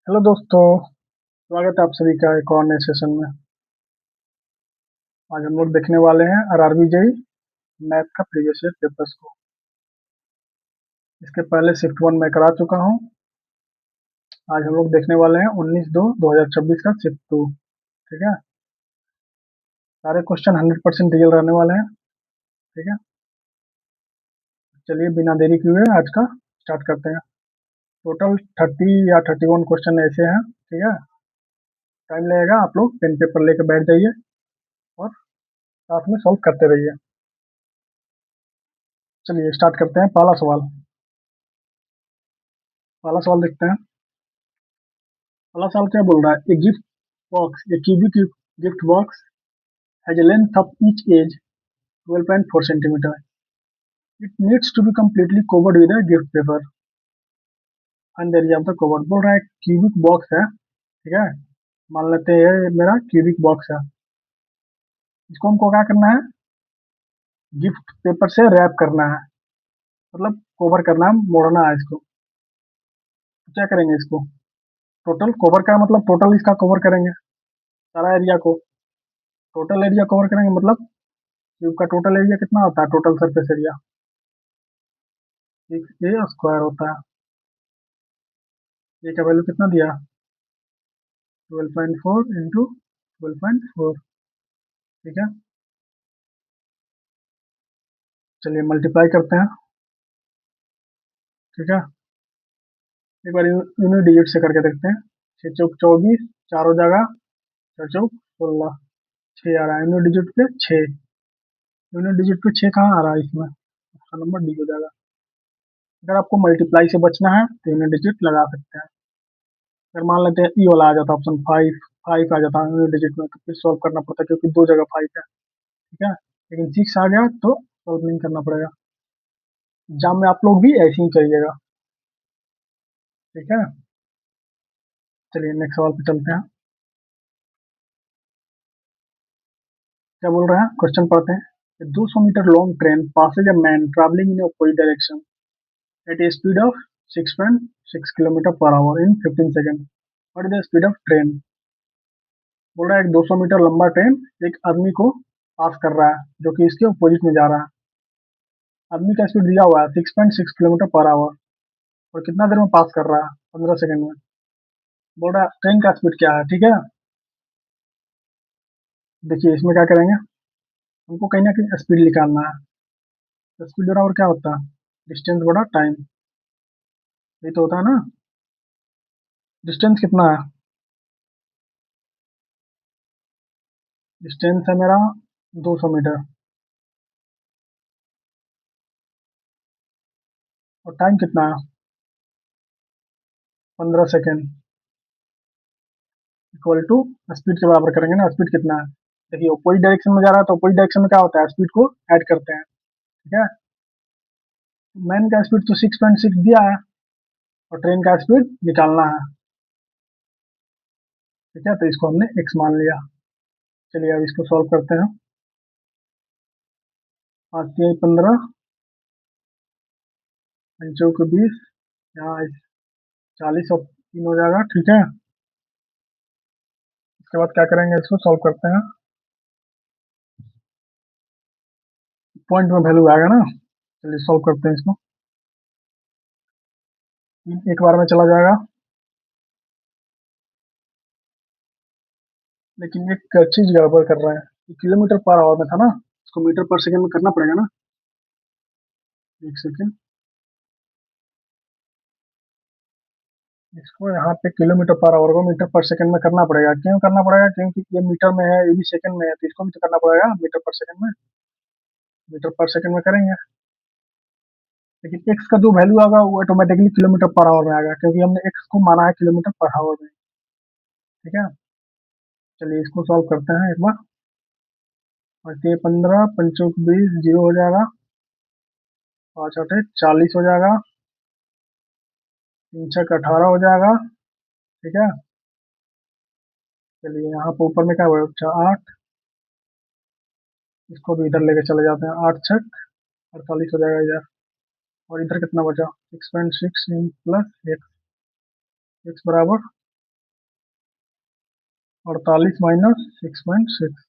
Hello दोस्तों। स्वागत है आप सभी का एक और नए सेशन में। आज हम लोग देखने वाले हैं आरआरबी जेई मैथ का प्रीवियस ईयर पेपर्स को। इसके पहले शिफ्ट वन मैं करा चुका हूं। आज हम लोग देखने वाले हैं 19/2/2026 का शिफ्ट टू। ठीक है। सारे क्वेश्चन 100% रियल रहने वाले हैं। ठीक है। चलिए बिना देरी किए आज का स्टार्ट करते हैं। टोटल 30 या 31 क्वेश्चन ऐसे हैं। ठीक है। टाइम लगेगा, आप लोग पेन पेपर लेकर बैठ जाइए और साथ में सॉल्व करते रहिए। चलिए स्टार्ट करते हैं। पहला सवाल देखते हैं। पहला सवाल क्या बोल रहा है? A cubic gift box has a length of each edge 12.4 centimeter. It needs to be completely covered with a gift paper and the area of the cover. बोल रहा है क्यूबिक बॉक्स है। ठीक है। मान लेते हैं ये मेरा क्यूबिक बॉक्स है। इसको हमको क्या करना है? गिफ्ट पेपर से रैप करना है, मतलब कवर करना है, मोड़ना है इसको। तो क्या करेंगे इसको? टोटल कवर का मतलब टोटल इसका कवर करेंगे, सारा एरिया को। टोटल एरिया कवर करेंगे मतलब क्यूब का टोटल एरिया कितना होता है? Total surface area 6a square होता है। ये का वैल्यू कितना दिया? 12.4 इंटू 12.4। ठीक है। चलिए मल्टीप्लाई करते हैं। ठीक है। एक बार यूनिट डिजिट से करके देखते हैं। 6 चौक 24, चार हो जाएगा, 4 चौक 16, 6 आ रहा है यूनिट डिजिट पे 6। यूनिट डिजिट पे 6 कहाँ आ रहा है इसमें? ऑप्शन नंबर डी हो जाएगा। अगर आपको मल्टीप्लाई से बचना है तो यूनिट डिजिट लगा सकते हैं। अगर मान लेते हैं ई वाला आ जाता, ऑप्शन 5 5 आ जाता है यूनिट डिजिट में, तो फिर सॉल्व करना पड़ता है क्योंकि दो जगह 5 है। ठीक है। लेकिन 6 आ गया तो सॉल्व नहीं करना पड़ेगा। एग्जाम में आप लोग भी ऐसे ही करिएगा। ठीक है। चलिए नेक्स्ट सवाल पे चलते हैं। क्या बोल रहे हैं? क्वेश्चन पढ़ते हैं। 200 metre long train passes a man traveling in opposite direction at a speed of 6.6 kilometre per hour in 15 second. What is the speed of train? बोल रहा है एक 200 मीटर लंबा ट्रेन एक आदमी को पास कर रहा है जो कि इसके अपोजिट में जा रहा है। आदमी का स्पीड दिया हुआ है 6.6 किलोमीटर पर आवर और कितना देर में पास कर रहा है? 15 सेकेंड में। बोल रहा है ट्रेन का स्पीड क्या है। ठीक है। देखिए इसमें क्या करेंगे, हमको कहीं ना कहीं स्पीड निकालना है। तो स्पीड बराबर क्या होता है? डिस्टेंस बड़ा टाइम। यही तो होता है ना। डिस्टेंस कितना है? डिस्टेंस है मेरा 200 मीटर और टाइम कितना है? 15 सेकेंड इक्वल टू स्पीड के बराबर करेंगे ना। स्पीड कितना है? देखिए अपोजिट डायरेक्शन में जा रहा है तो अपोजिट डायरेक्शन में क्या होता है? स्पीड को ऐड करते हैं। ठीक है। मैन का स्पीड तो 6.6 दिया है और ट्रेन का स्पीड निकालना है। ठीक है। तो इसको हमने एक्स मान लिया। चलिए अब इसको सॉल्व करते हैं। 5×3 = 15, 5×4 = 20, यहाँ 40 और 3 हो जाएगा। ठीक है। इसके बाद क्या करेंगे? इसको सॉल्व करते हैं। पॉइंट में वैल्यू आएगा ना। चलिए सॉल्व करते हैं इसको। एक बार में चला जाएगा, लेकिन एक चीज गड़बड़ कर रहा है। ये किलोमीटर पर आवर में था ना, इसको मीटर पर सेकंड में करना पड़ेगा ना। एक सेकंड, इसको यहाँ पे किलोमीटर पर आवर को मीटर पर सेकंड में करना पड़ेगा। क्यों करना पड़ेगा? क्योंकि ये मीटर में है, ये भी सेकंड में है, तो इसको भी तो करना पड़ेगा मीटर पर सेकंड में। मीटर पर सेकंड में करेंगे, लेकिन एक्स का जो वैल्यू आएगा वो ऑटोमेटिकली किलोमीटर पर आवर में आएगा क्योंकि हमने एक्स को माना है किलोमीटर पर आवर में। ठीक है। चलिए इसको सॉल्व करते हैं एक बार। और ये 15, 5×20 जीरो हो जाएगा, 5×8 = 40 हो जाएगा, 3×6 = 18 हो जाएगा। ठीक है। चलिए यहाँ पर ऊपर में क्या बचा? 8। इसको भी इधर लेके चले जाते हैं। 8×6 = 48 हो जाएगा इधर। और इधर कितना बचा? 6.6 प्लस एक्स, एक्स बराबर 48 - 6.6,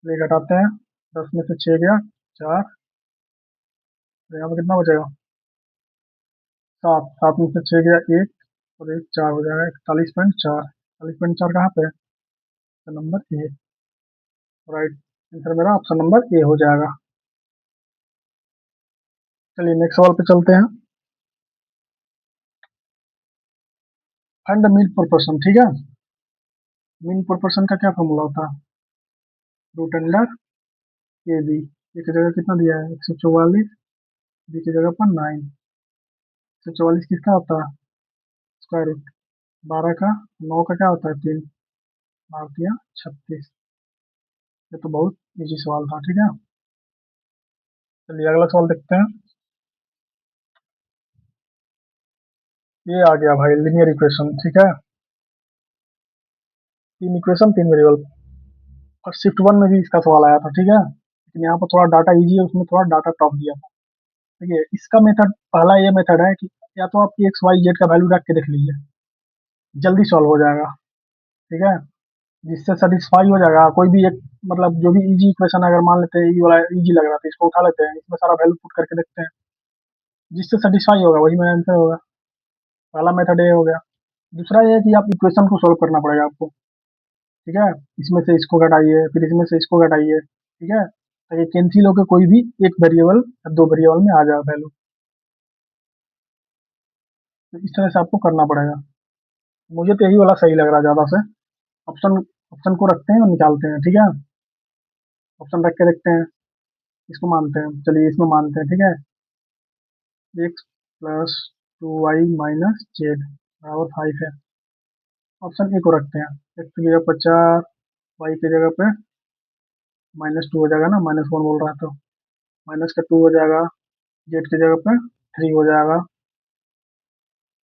ये घटाते हैं। 10 में से 6 गया, 4। तो यहाँ पे कितना बचेगा? 7। 7 में से 6 गया, 1, और 1 4 हो जाएगा। 41.4। 41.4 कहाँ पे है? तो नंबर ए। राइट आंसर मेरा ऑप्शन नंबर ए हो जाएगा। चलिए नेक्स्ट सवाल पे चलते हैं। फाइंड द मीन प्रोपोर्शन, ठीक है। मीन प्रोपोर्शन का क्या फॉर्मूला होता है? Root under A B. A की जगह कितना दिया है? 144। बी की जगह पर 9। 144 किसका होता है? स्क्वायर रूट 12 का। 9 का क्या होता है? 3। मार दिया 36। ये तो बहुत इजी सवाल था, ठीक है। चलिए अगला सवाल देखते हैं। ये आ गया भाई, लीनियर इक्वेशन, ठीक है। 3 इक्वेशन 3 वेरिएबल। और शिफ्ट 1 में भी इसका सवाल आया था, ठीक है, लेकिन यहाँ पर थोड़ा डाटा इजी है, उसमें थोड़ा डाटा टफ दिया था। देखिए इसका मेथड, पहला ये मेथड है कि या तो आप एक्स वाई जेड का वैल्यू रख के देख लीजिए, जल्दी सॉल्व हो जाएगा, ठीक है। जिससे सेटिस्फाई हो जाएगा कोई भी एक, मतलब जो भी इजी इक्वेशन, अगर मान लेते हैं ये वाला इजी लग रहा था, इसको उठा लेते हैं, इसमें सारा वैल्यू पुट करके देखते हैं, जिससे सेटिस्फाई होगा वही मेरा आंसर होगा। पहला मेथड ये हो गया। दूसरा ये है कि आप इक्वेशन को सोल्व करना पड़ेगा आपको, ठीक है। इसमें से इसको घटाइए, फिर इसमें से इसको घटाइए, ठीक है, ताकि कैंसिल होकर कोई भी एक वेरिएबल या दो वेरिएबल में आ जाए वैल्यू। तो इस तरह से आपको करना पड़ेगा। मुझे तो यही वाला सही लग रहा है ज्यादा से। ऑप्शन ऑप्शन को रखते हैं और निकालते हैं, ठीक है। ऑप्शन रख के देखते हैं। इसको मानते हैं, चलिए इसमें मानते हैं, ठीक है। X plus 2y minus Z बराबर 5 है। ऑप्शन ए को रखते हैं। एक्स की जगह पर 4, वाई की जगह पे -2 हो जाएगा ना, -1 बोल रहा है तो माइनस का 2 हो जाएगा। जेड की जगह पे 3 हो जाएगा।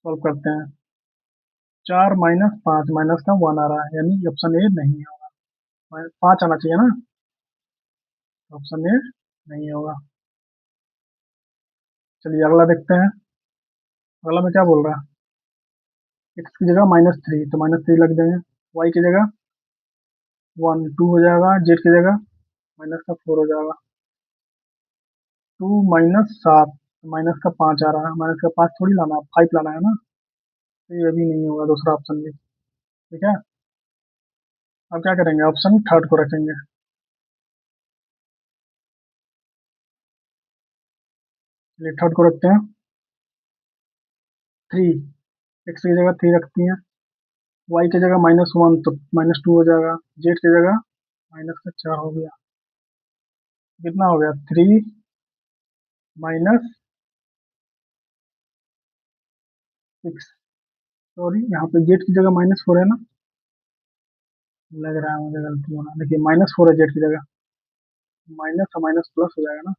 सॉल्व करते हैं। 4 - 5, माइनस का 1 आ रहा है, यानी ऑप्शन ए नहीं होगा। 5 आना चाहिए ना, ऑप्शन ए नहीं होगा। चलिए अगला देखते हैं। अगला में क्या बोल रहा है? एक्स की जगह -3, तो -3 लग देंगे। वाई की जगह 1 2 हो जाएगा। जेड की जगह माइनस का 4 हो जाएगा। 2 -7, माइनस का 5 आ रहा है, माइनस का 5 थोड़ी लाना है, 5 लाना है ना। तो ये भी नहीं होगा, दूसरा ऑप्शन भी, ठीक है। अब क्या करेंगे? ऑप्शन थर्ड को रखेंगे। चलिए थर्ड को रखते हैं। 3, एक्स की जगह 3 रखती हैं। वाई की जगह -1, तो -2 हो जाएगा। जेड की जगह माइनस का 4 हो गया। कितना हो गया? 3 -6। सॉरी, यहाँ पे जेड की जगह -4 है ना, लग रहा है मुझे गलती होना। देखिए -4 है जेड की जगह, माइनस का माइनस प्लस हो जाएगा ना।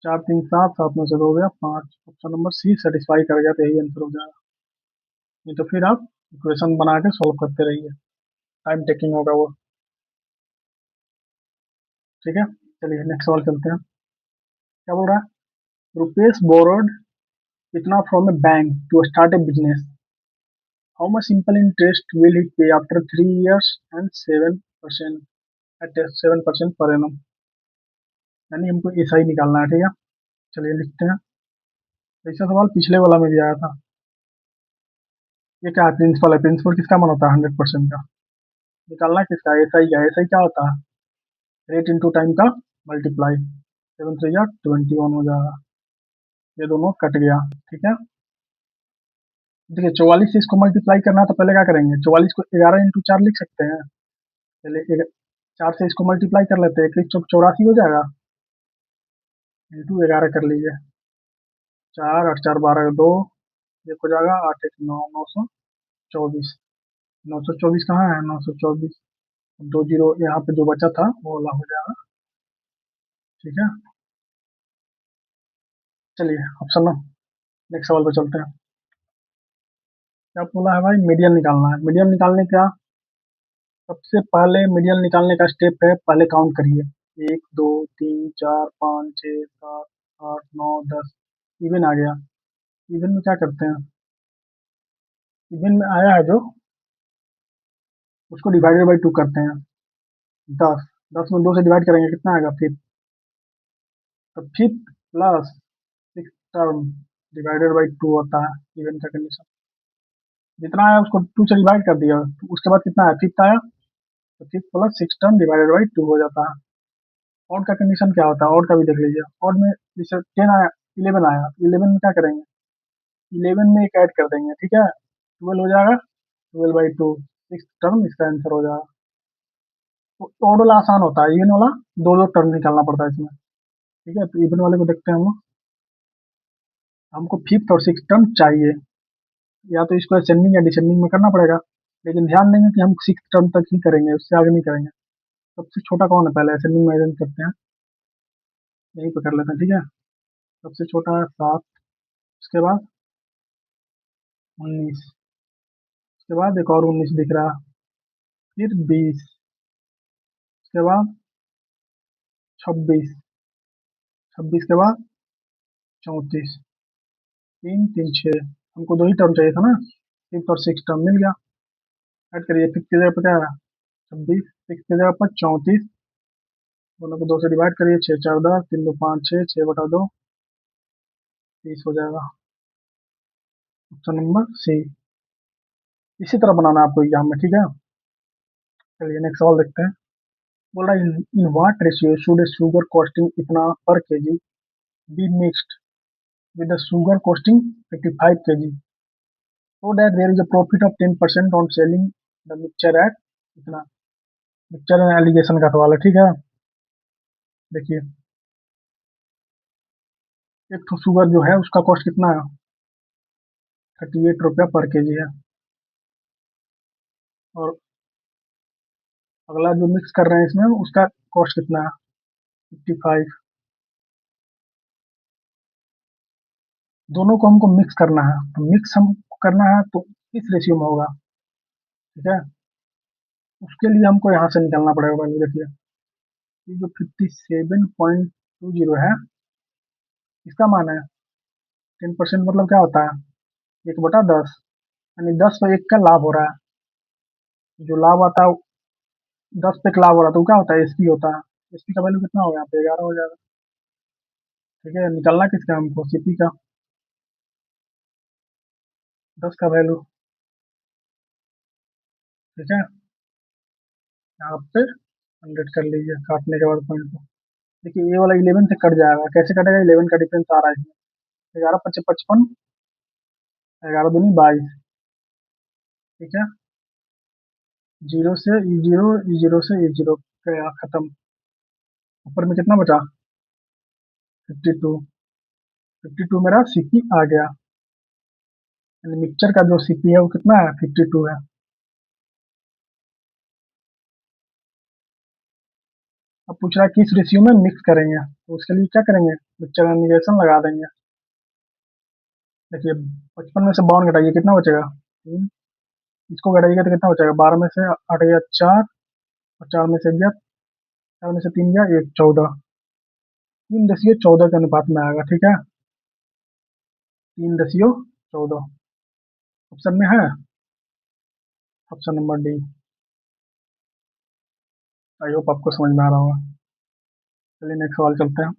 4 3 7, 7 में से 2 हो गया 5। ऑप्शन नंबर सी सेटिस्फाई कर गया, तो यही आंसर हो जाएगा। नहीं तो फिर आप इक्वेशन बना के सॉल्व करते रहिए, टाइम टेकिंग होगा वो, ठीक है। चलिए नेक्स्ट सवाल चलते हैं। क्या बोल रहा है? रुपेश बोरोड इतना from a bank to start a business, how much simple interest will he pay after 3 years and 7% eight 7% per annum. यानी हमको ऐसा ही निकालना है, ठीक है। चलिए लिखते हैं। ऐसा सवाल पिछले वाला में भी आया था। ये क्या है? प्रिंसिपल है। प्रिंसिपल किसका मान होता है? 100% का। निकालना किसका? ऐसा ही क्या? ऐसा ही क्या होता है? रेट इंटू टाइम का मल्टीप्लाई। 7 3 या 21 हो जाएगा। ये दोनों कट गया, ठीक है। देखिए 44 से इसको मल्टीप्लाई करना है, तो पहले क्या करेंगे? 44 को 11 × 4 लिख सकते हैं। पहले 4 से इसको मल्टीप्लाई कर लेते हैं। 81 84 हो जाएगा। इंटू 11 कर लीजिए। 4 8 4 12 2, एक हो जाएगा। 8 1 9, 924। 924 कहाँ है? 924। 2 जीरो यहाँ पे जो बचा था वो वाला हो जाएगा, ठीक है। चलिए ऑप्शन नेक्स्ट सवाल पे चलते हैं। क्या बोला है भाई? मीडियन निकालना है। मीडियन निकालने का सबसे पहले, मीडियन निकालने का स्टेप है, पहले काउंट करिए। 1 2 3 4 5 6 7 8 9 10। इवन आ गया। इवन में क्या करते हैं? इवन में आया है जो उसको डिवाइडेड बाई 2 करते हैं। 10, 10 में 2 से डिवाइड करेंगे कितना आएगा फिफ्थ। तो fifth plus six term divided by 2 होता है इवन का कंडीशन। जितना आया उसको 2 से डिवाइड कर दिया, तो उसके बाद कितना आया, फिफ्थ आया। तो fifth plus six term divided by 2 हो जाता है। ऑड का कंडीशन क्या होता है, ऑड का भी देख लीजिए। ऑड में जैसे 10 आया, 11 आया, 11 में क्या करेंगे, 11 में एक ऐड कर देंगे, ठीक है, 12 हो जाएगा, 12/2 सिक्स टर्म इसका आंसर हो जाएगा। तो ऑड वाला आसान होता है, इवन वाला दो दो टर्म निकालना पड़ता है इसमें। ठीक है, तो इवन वाले को देखते हैं हम लोग। हमको फिफ्थ और सिक्स टर्म चाहिए, या तो इसको असेंडिंग या डिसेंडिंग में करना पड़ेगा, लेकिन ध्यान देंगे कि हम सिक्स टर्म तक ही करेंगे, उससे आगे नहीं करेंगे। सबसे छोटा कौन है, पहले असेंडिंग में अरेंज करते हैं, यहीं पे कर लेते हैं, ठीक है। सबसे छोटा है 7, उसके बाद 19, उसके बाद एक और 19 दिख रहा है, फिर 20, उसके बाद 26, 26 के बाद 34, 3 3 6। हमको दो ही टर्म चाहिए था ना, फिफ्थ और सिक्स टर्म मिल गया। ऐड करिए, फिफ्थ की जगह पर क्या है, 26, सिक्स की जगह पर 34, दोनों को 2 से डिवाइड करिए, 6 4 10, 3 2 5 6, 6/2 30 हो जाएगा। Option number C. इसी तरह बनाना है आपको एग्जाम में, ठीक है। चलिए नेक्स्ट सवाल देखते हैं। बोल रहा है in what ratio should A sugar costing इतना पर KG be mixed with the sugar costing 55 kg so that there is a profit of 10% on selling the mixture at इतना। मिक्सचर एंड एलिगेशन का सवाल है, ठीक है। देखिए, एक तो शुगर जो है उसका कॉस्ट कितना है, 38 रुपया पर केजी है। और अगला जो मिक्स कर रहे हैं इसमें उसका कॉस्ट कितना है, 55। दोनों को हमको मिक्स करना है, तो मिक्स हम करना है तो किस रेशियो में होगा, ठीक है। उसके लिए हमको यहाँ से निकालना पड़ेगा। पहले देखिए, ये जो 57.20 है, इसका मान है 10% मतलब क्या होता है, 1/10, यानी 10 पे 1 का लाभ हो रहा है। जो लाभ आता है 10 पे एक लाभ हो रहा है, तो वो क्या होता है, एसपी होता है। एसपी का वैल्यू कितना हो गया, यहाँ पे 11 हो जाएगा। ठीक है, निकालना किसका हमको, सीपी का, 10 का वैल्यू, ठीक है। यहाँ पे 100 कर लीजिए काटने के बाद पॉइंट को। देखिए, ये वाला 11 से कट जाएगा, कैसे कटेगा, 11 का डिफरेंस आ रहा है इसमें, 11 पच्चे 55, 11 दूनी 22, ठीक है। जीरो से ई जीरो, ई जीरो से ई जीरो गया खत्म। ऊपर में कितना बचा, 52, 52 मेरा सीपी आ गया, यानी मिक्सचर का जो सीपी है वो कितना है, 52 है। अब पूछ रहा है किस रेशियो में मिक्स करेंगे, तो उसके लिए क्या करेंगे, मिक्सचर एलिगेशन लगा देंगे। देखिए, 55 में से 52 घटाइए, कितना बचेगा, 3। इसको घटाइएगा तो कितना बचेगा, 12 में से 8 गया 4, और 4 में से गया, 4 में से 3 गया 1, 14। 3:14 के अनुपात में आएगा, ठीक है। 3:14 ऑप्शन में है, option number D. I hope आपको समझ में आ रहा होगा। चलिए नेक्स्ट सवाल चलते हैं।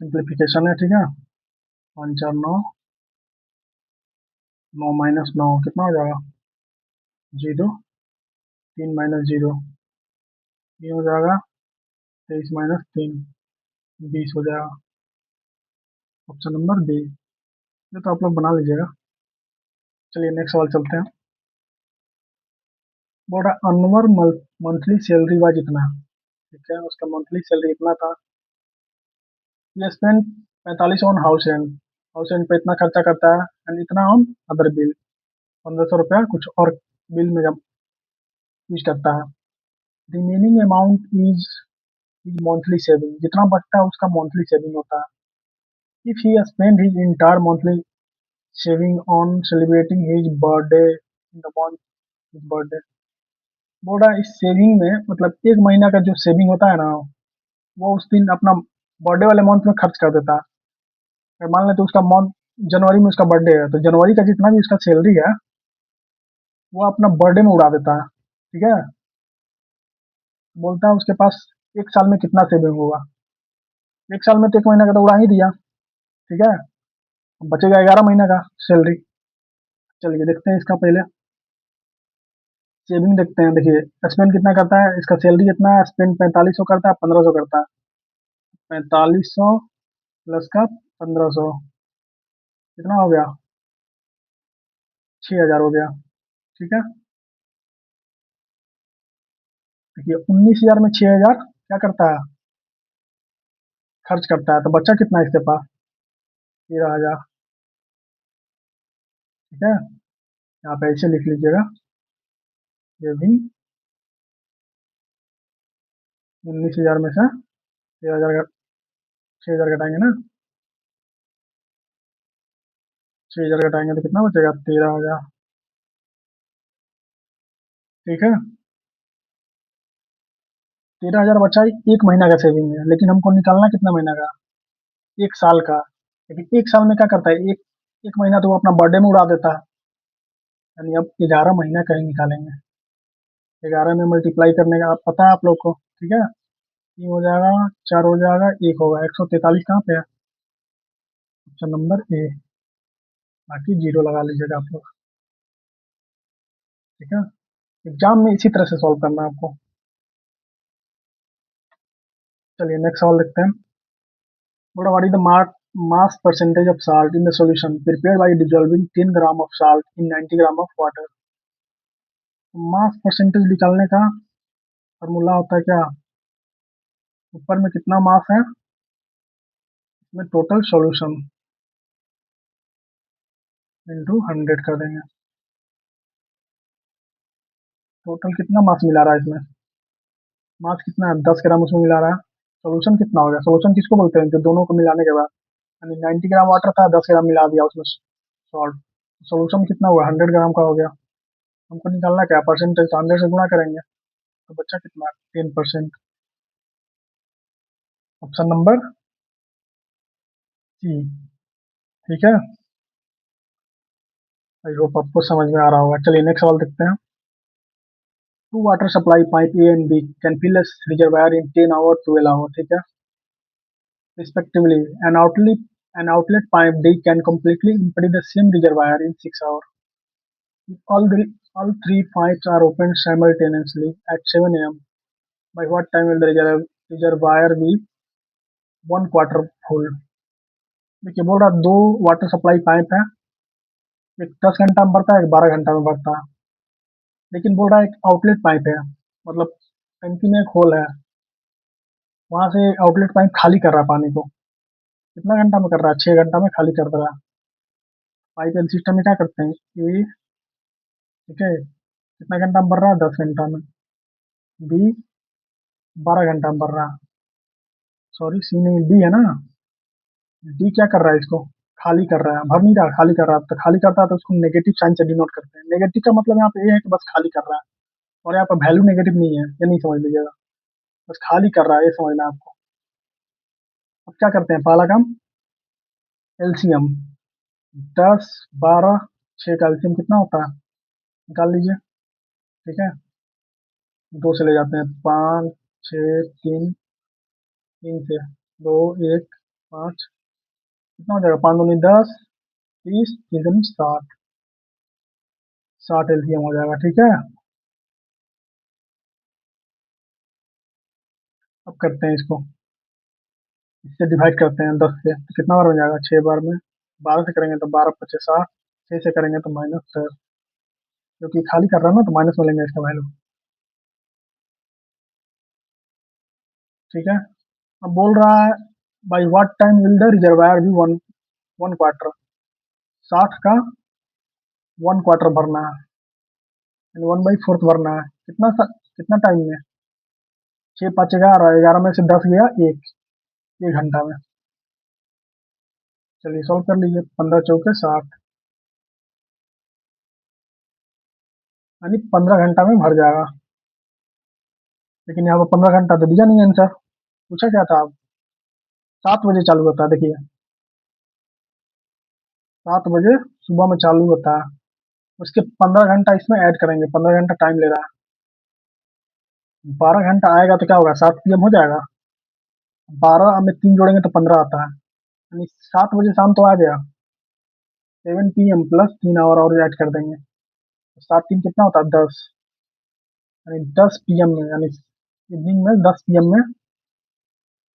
सिंप्लीफिकेशन है, ठीक है। 5 4 9, 9 - 9 कितना हो जाएगा, 0, 3 - 0, 3 हो जाएगा, 23 - 3, 20 हो जाएगा। Option number B. ये तो आप लोग बना लीजिएगा। चलिए नेक्स्ट सवाल चलते हैं। बोल रहा अनवर मंथली सैलरी वाइज इतना है, ठीक है, उसका मंथली सैलरी इतना था। ये spend 45 on house rent, house rent पे इतना खर्चा करता है, एंड इतना ऑन अदर बिल, 1500 रुपया कुछ और बिल में जब यूज करता है। Remaining amount is monthly saving, जितना बचता है उसका मंथली सेविंग होता है। If he spend his entire monthly saving on celebrating his birthday in the month his birthday. बोल रहा है इस सेविंग में मतलब 1 महीना का जो सेविंग होता है ना, वो उस दिन अपना बर्थडे वाले मंथ में खर्च कर देता है। अगर मान लें तो उसका मंथ जनवरी में उसका बर्थडे है, तो जनवरी का जितना भी उसका सैलरी है वो अपना बर्थडे में उड़ा देता है। ठीक है। बोलता है उसके पास एक साल में कितना सेविंग होगा। एक साल में तो 1 महीना का तो उड़ा ही दिया। ठीक है। अब बचेगा 11 महीने का सैलरी। चलिए देखते हैं इसका पहले सेविंग देखते हैं। देखिए स्पेंड कितना करता है, इसका सैलरी कितना है, स्पेंड 4500 करता है, 1500 करता है। 4500 प्लस का 1500 कितना हो गया, 6000 हो गया। ठीक है। देखिए 19,000 में 6000 क्या करता है, खर्च करता है। तो बच्चा कितना है इसके पास, 13,000। ठीक है। यहाँ पे ऐसे लिख लीजिएगा, ये भी 19,000 में से 6,000 का 6,000 घटाएंगे ना, 6,000 घटाएंगे तो कितना बचेगा, 13,000। ठीक है। 13,000 बचा ही 1 महीना का सेविंग है, लेकिन हमको निकालना कितना महीना का, 1 साल का। लेकिन 1 साल में क्या करता है, एक एक महीना तो वो अपना बर्थडे में उड़ा देता है। यानी अब 11 महीना कहीं निकालेंगे। 11 में मल्टीप्लाई करने का पता है आप लोग को। ठीक है। 3 हो जाएगा, 4 हो जाएगा, 1 होगा, 143 कहाँ पे है, ऑप्शन नंबर ए। बाकी जीरो लगा लीजिएगा आप लोग। ठीक है। एग्जाम में इसी तरह से सॉल्व करना है आपको। चलिए नेक्स्ट सवाल देखते हैं। बोला what is the mass percentage of salt in the solution prepared by dissolving 10 gram of salt in 90 gram of water। Mass percentage निकालने का फॉर्मूला होता है क्या, ऊपर में कितना मास है, इसमें टोटल सॉल्यूशन इंटू 100 कर देंगे। टोटल कितना मास मिला रहा है इसमें, मास कितना है, 10 ग्राम उसमें मिला रहा है। सॉल्यूशन कितना हो गया, सॉल्यूशन किसको बोलते हैं, जो दोनों को मिलाने के बाद, यानी 90 ग्राम वाटर था, 10 ग्राम मिला दिया उसमें सॉल्ट। सॉल्यूशन कितना हुआ, 100 ग्राम का हो गया। हमको निकालना क्या, परसेंटेज तो 100 से गुणा करेंगे, तो बच्चा कितना, 10%। Option number C. ठीक है। आई होप आपको समझ में आ रहा होगा। चलिए नेक्स्ट सवाल देखते हैं। Two water supply pipe A and B can fill a reservoir in 10 hour 12 hour। ठीक है। Respectively, an outlet pipe D can completely empty the same reservoir in 6 hours. If all three pipes are opened simultaneously at 7 a.m., by what time will the reservoir be 1/4 full? देखिए बोल रहा दो water supply pipe है, एक 10 घंटा में भरता है, एक 12 घंटा में भरता है। लेकिन बोल रहा है एक आउटलेट पाइप है, मतलब टंकी में एक होल है, वहां से आउटलेट पाइप खाली कर रहा है पानी को। कितना घंटा में कर रहा है, 6 घंटा में खाली कर रहा है। पाइप एंड सिस्टम में क्या करते हैं, ए, ठीक है, कितना घंटा में भर रहा है, 10 घंटा में। बी 12 घंटा में भर रहा है, सॉरी सी नहीं डी है ना। डी क्या कर रहा है, इसको खाली कर रहा है, भर नहीं रहा, खाली कर रहा है। तो खाली करता है तो उसको नेगेटिव साइन से डिनोट करते हैं। नेगेटिव का मतलब यहाँ पे ये है कि बस खाली कर रहा है, और यहाँ पर वैल्यू नेगेटिव नहीं है, ये नहीं समझ लीजिएगा, बस खाली कर रहा है, ये समझना है आपको। अब क्या करते हैं, पहला काम एलसीएम, 10 12 6 का एलसीएम कितना होता है, निकाल लीजिए। ठीक है। दो से ले जाते हैं, 5 6 3, 3 से 2 1 5, कितना हो जाएगा, 5 दूनी 10, 30, 3 दूनी 60, 60 एलसीएम हो जाएगा। ठीक है। अब करते हैं इसको, इससे डिवाइड करते हैं 10 से, तो कितना बार हो जाएगा, 6 बार में। 12 से करेंगे तो 12 × 5 = 60, 6 से करेंगे तो -10, क्योंकि खाली कर रहा है ना तो माइनस में लेंगे इसका वैल्यू। ठीक है। अब बोल रहा है by what time will the reservoir be one 1/4, 60 का 1/4 भरना है, यानी 1/4 भरना है। कितना टाइम में, 6 5 11, 11 में से 10 गया, 1 घंटा में। चलिए सॉल्व कर लीजिए, 15 चौके 60, यानी 15 घंटा में भर जाएगा। लेकिन यहाँ पर 15 घंटा तो दिया नहीं आंसर, पूछा क्या था, 7 बजे चालू होता है। देखिए 7 बजे सुबह में चालू होता है, उसके 15 घंटा इसमें ऐड करेंगे, 15 घंटा टाइम ले रहा है। 12 घंटा आएगा तो क्या होगा, 7 PM हो जाएगा। 12 में 3 जोड़ेंगे तो 15 आता है, यानी 7 बजे शाम तो आ गया। 7 PM प्लस 3 आवर और ऐड कर देंगे तो 7 3 कितना होता है, 10। यानी 10 PM में, यानी इवनिंग में 10 PM में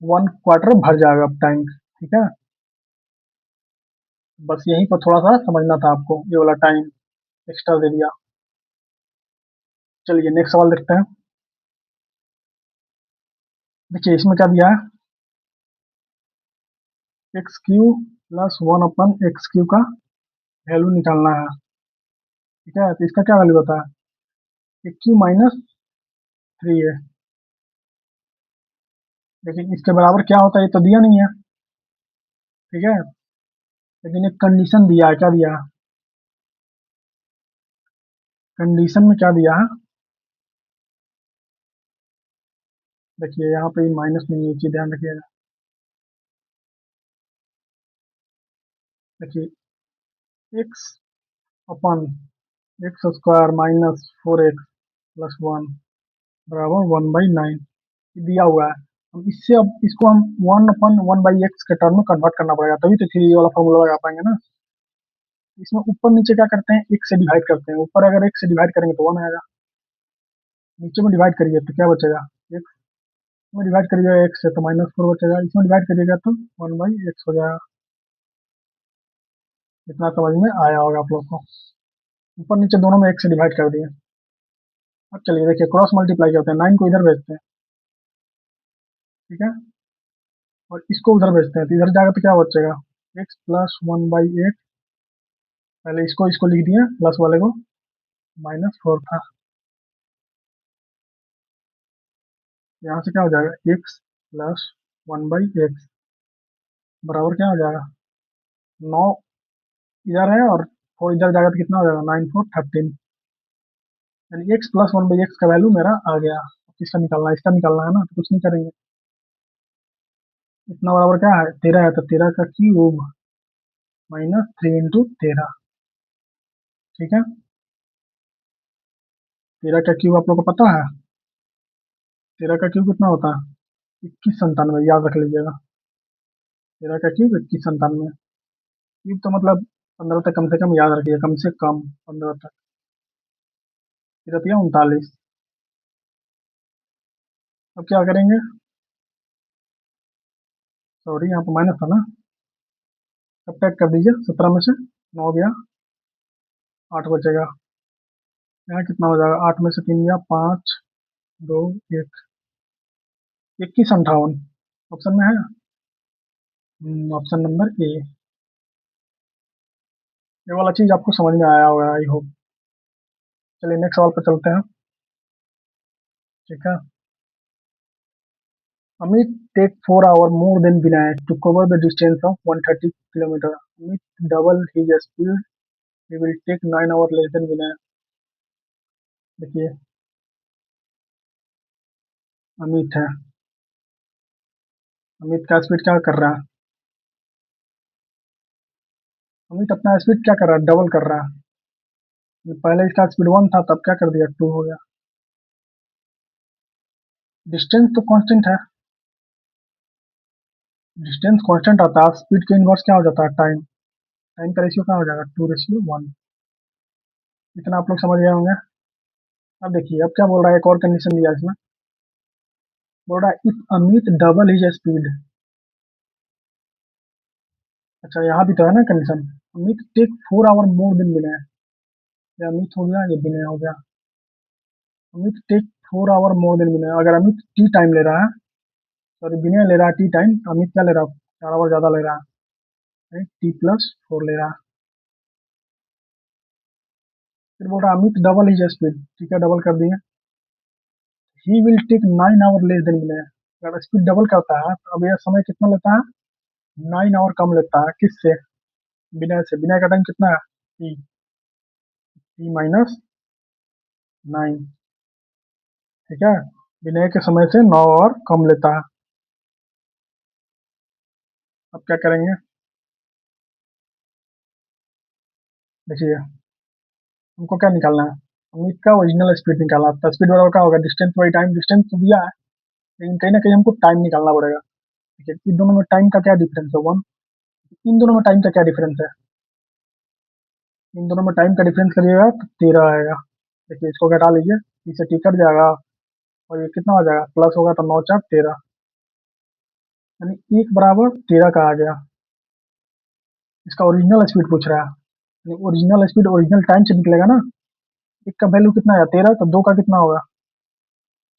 1/4 भर जाएगा टैंक। ठीक है, बस यहीं पर थोड़ा सा समझना था आपको, ये वाला टाइम एक्स्ट्रा दे दिया। चलिए नेक्स्ट सवाल देखते हैं। देखिए इसमें क्या दिया है, x³ प्लस 1/x³ का वैल्यू निकालना है। ठीक है, तो इसका क्या वैल्यू होता है, x³ - 3 है। लेकिन इसके बराबर क्या होता है ये तो दिया नहीं है। ठीक है, लेकिन एक कंडीशन दिया है, क्या दिया है, कंडीशन में क्या दिया है, देखिए यहाँ पे माइनस नहीं है, चीज ध्यान रखिएगा। देखिए x/(x² - 4x + 1) बराबर 1/9 दिया हुआ है। हम इससे, अब इसको हम 1/1/x के टर्म में कन्वर्ट करना पड़ेगा, तभी तो फिर ये वाला फॉर्मूला लगा पाएंगे ना। इसमें ऊपर नीचे क्या करते हैं, एक से डिवाइड करते हैं। ऊपर अगर एक से डिवाइड करेंगे तो 1 आएगा, नीचे में डिवाइड करिए तो क्या बचेगा, एक्स में डिवाइड करिएगा एक्स से तो -4 बचेगा, इसमें डिवाइड करिएगा तो 1/x हो जाएगा। इतना समझ में आया होगा आप लोग को। ऊपर नीचे दोनों में एक से डिवाइड कर दिए। अब चलिए देखिए क्रॉस मल्टीप्लाई करते हैं, 9 को इधर भेजते हैं। ठीक है, और इसको उधर भेजते हैं तो इधर जाएगा तो क्या बचेगा, x प्लस 1/x। पहले इसको इसको लिख दिए प्लस वाले को, -4 था। यहाँ से क्या हो जाएगा, x प्लस 1/x बराबर क्या हो जाएगा, 9 इधर है और 4 इधर जाएगा तो कितना हो जाएगा, 9 4 13। यानी x प्लस 1/x का वैल्यू मेरा आ गया। अब किसका निकालना है, इसका निकालना है ना, तो कुछ नहीं करेंगे। इतना बराबर क्या है, 13 है, तो 13 का क्यूब -3 इंटू 13। ठीक है, 13 का क्यूब आप लोग को पता है, 13 का क्यूब कितना होता है, 2197, याद रख लीजिएगा। 13 का क्यूब 2197। क्यूब तो मतलब 15 तक कम से कम याद रखिए, कम से कम 15 तक। 39। अब क्या करेंगे, सॉरी यहाँ पर माइनस था ना, सब पैक कर दीजिए, 17 में से 9 गया, 8 बचेगा। यहाँ कितना हो जाएगा, 8 में से 3 गया, 5 2 1, 2158 ऑप्शन में है। Option number A. ये वाला चीज आपको समझ में आया होगा, आई होप। चलिए नेक्स्ट सवाल पर चलते हैं। ठीक है, Amit take 4 hours more than Vinayak to cover the distance of 130 kilometers. Amit double his speed. He will take 9 hours less than Vinayak. देखिए अमित है, अमित का स्पीड क्या कर रहा है, अमित अपना स्पीड क्या कर रहा है, डबल कर रहा है। पहले इसका स्पीड 1 था, तब क्या कर दिया, 2 हो गया। डिस्टेंस तो कांस्टेंट है, डिस्टेंस कांस्टेंट आता है, स्पीड के इनवर्स क्या हो जाता है, टाइम। टाइम का रेशियो क्या हो जाएगा, 2:1। इतना आप लोग समझ गए होंगे। अब देखिए अब क्या बोल रहा है, एक और कंडीशन दिया है इसमें। बोल रहा है if Amit double his speed. अच्छा यहाँ भी तो है ना condition, Amit take 4 hour more than Vinay. ये अमित हो गया, ये विनय हो गया। Amit take 4 hour more than Vinay, अगर अमित टी टाइम ले रहा है, सॉरी विनय ले रहा है टी टाइम, तो अमित क्या ले रहा है, 4 आवर ज्यादा ले रहा है, T+4 ले रहा है। फिर बोल रहा है अमित डबल हिज स्पीड, ठीक है डबल कर दिए। He will take 9 hour less than Vinay. अगर स्पीड डबल करता है तो अब यह समय कितना लेता है, 9 आवर कम लेता है, किससे, विनय से। विनय का टाइम कितना है, T -9। ठीक है, विनय के समय से 9 आवर कम लेता है। अब क्या करेंगे, देखिए हमको क्या निकालना है, हमें इसका ओरिजिनल स्पीड निकालना था। स्पीड बराबर क्या होगा, डिस्टेंस बाई टाइम। डिस्टेंस तो दिया है, लेकिन कहीं ना कहीं हमको टाइम निकालना पड़ेगा। ठीक है, इन दोनों में टाइम का क्या डिफरेंस है, 1। इन दोनों में टाइम का क्या डिफरेंस है, इन दोनों में टाइम का डिफरेंस करिएगा तो 13 आएगा। देखिए इसको घटा लीजिए, इसे टी कट जाएगा, और ये कितना हो जाएगा, प्लस होगा तो 9 4 13, यानी 1 बराबर 13 का आ गया। इसका ओरिजिनल स्पीड पूछ रहा है, ओरिजिनल स्पीड ओरिजिनल टाइम से निकलेगा ना। एक का वैल्यू कितना है 13, तो दो का कितना होगा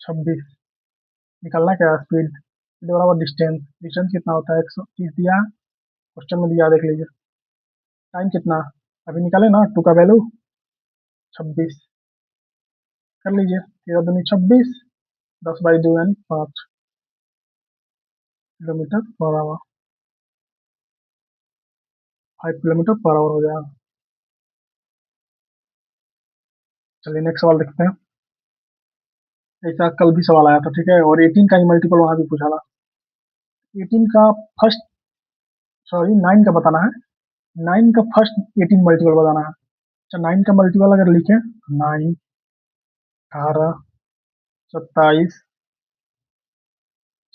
26। निकलना क्या है, स्पीड। स्पीड बराबर डिस्टेंस। डिस्टेंस कितना होता है 130 दिया है, क्वेश्चन में दिया, देख लीजिए। टाइम कितना, अभी निकाले ना, टू का वैल्यू 26। कर लीजिए, 13 दूनी 26, 10/2 यानी 5 kilometre per hour. 5 kilometre per hour हो जाएगा। चलिए नेक्स्ट सवाल देखते हैं। ऐसा कल भी सवाल आया था, ठीक है, और 18 का ही मल्टीपल वहां भी पूछा था। 18 का फर्स्ट, सॉरी 9 का बताना है। 9 का फर्स्ट 18 मल्टीपल बताना है। अच्छा, 9 का मल्टीपल अगर लिखे, 9, 18, 27,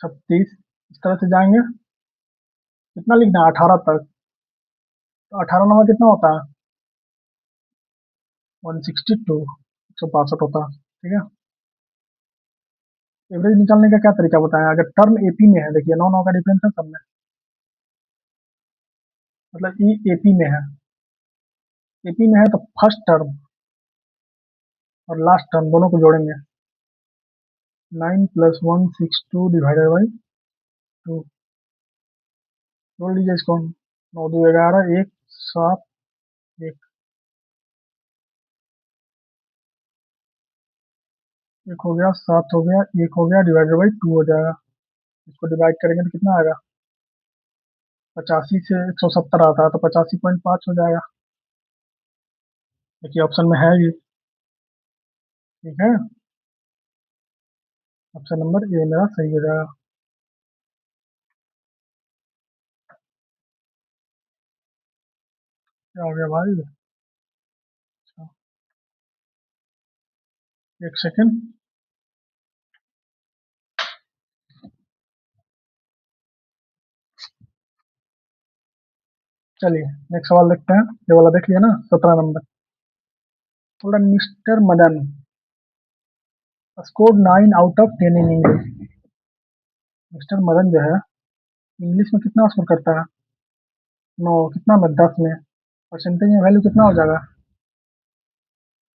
36, इस तरह से जाएंगे। कितना लिखना है 18 तक, तो 18 नंबर कितना होता है 162, 162 होता है। ठीक है, एवरेज निकालने का क्या तरीका बताया, अगर टर्म एपी में है, देखिए 9 9 का डिफरेंस है सब में, मतलब ई एपी में है। एपी में है तो फर्स्ट टर्म और लास्ट टर्म दोनों को जोड़ेंगे। 9 + 162 डिवाइडेड बाई 2, जोड़ लीजिए इसको। 9 2 11, 1 7, 1, 1 हो गया, 7 हो गया, 1 हो गया, डिवाइडेड बाई 2 हो जाएगा। इसको डिवाइड करेंगे तो कितना आएगा, 85 से 170 आता है, तो 85.5 हो जाएगा। देखिए ऑप्शन में है ये। ठीक है, ऑप्शन नंबर ए मेरा सही हो जाएगा। क्या हो गया भाई, अच्छा, एक सेकेंड। चलिए नेक्स्ट सवाल देखते हैं। ये वाला देख लिया ना, 17 नंबर। थोड़ा mister Madan score 9 out of 10 in English. Mister Madan जो है इंग्लिश में कितना स्कोर करता है, 9, कितना में 10 में, परसेंटेज में वैल्यू कितना हो जाएगा,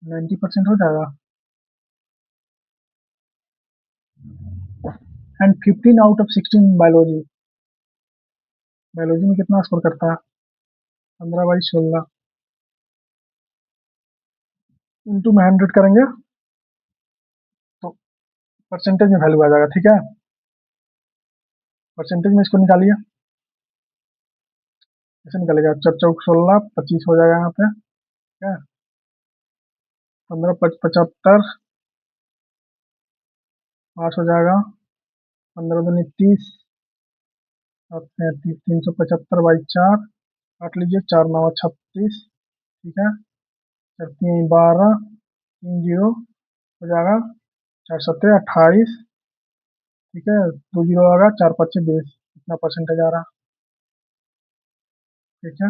90% हो जाएगा। And 15 out of 16 in biology. Biology में कितना स्कोर करता है, 15/16, इंटू में 100 करेंगे तो परसेंटेज में वैल्यू आ जाएगा। ठीक है, परसेंटेज में इसको निकालिए। कैसे निकालेगा, 4 4 16, 25 हो जाएगा यहाँ पे। ठीक है, 15 5 75, 5 हो जाएगा, 15 दूनी 30, 7 375/4, काट लीजिए, 4 9 36। ठीक है, 4 3 12, 3 0 हो जाएगा, 4 7 28। ठीक है, 2 0 आएगा, 4 5 20, इतना परसेंटेज आ रहा। ठीक है,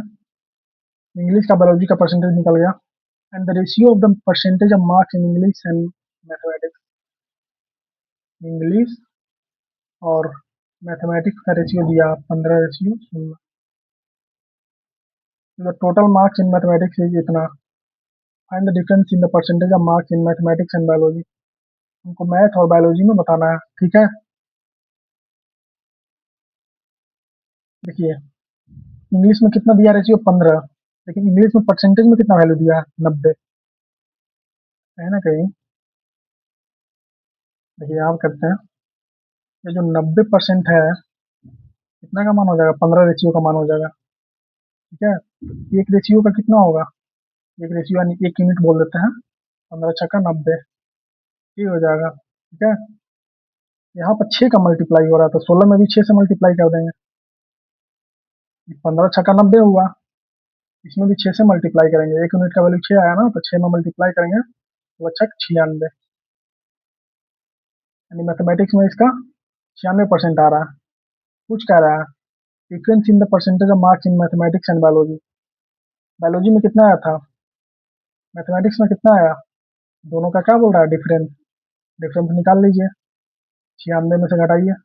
इंग्लिश का बायोलॉजी का परसेंटेज निकल गया। And the ratio of the percentage of marks in English and mathematics. English और मैथमेटिक्स का रेशियो दिया 15:16। The total marks in mathematics is इतना। Find the difference in the percentage of marks in mathematics and biology. हमको math और biology में बताना है। ठीक है, देखिए इंग्लिश में कितना दिया रेशियो 15, लेकिन इंग्लिश में परसेंटेज में कितना वैल्यू दिया है 90, है ना कहीं। देखिए यहाँ करते हैं, ये जो 90% है, कितना का मान हो जाएगा, 15 रेशियो का मान हो जाएगा। ठीक है, एक रेशियो का कितना होगा, एक रेशियो यानी 1 यूनिट बोल देते हैं, 15 × 6 = 90, ये हो जाएगा। ठीक है, यहाँ पर 6 का मल्टीप्लाई हो रहा है, तो 16 में भी 6 से मल्टीप्लाई कर देंगे। 15 × 6 = 90 हुआ, इसमें भी 6 से मल्टीप्लाई करेंगे, 1 यूनिट का वैल्यू 6 आया ना, तो 6 में मल्टीप्लाई करेंगे अच्छा 96, यानी मैथमेटिक्स में इसका 96% आ रहा है। कुछ कह रहा है difference in the percentage of marks in mathematics and biology. Biology में कितना आया था, मैथमेटिक्स में कितना आया, दोनों का क्या बोल रहा है, डिफरेंस। डिफरेंस निकाल लीजिए, 96 में से घटाइए।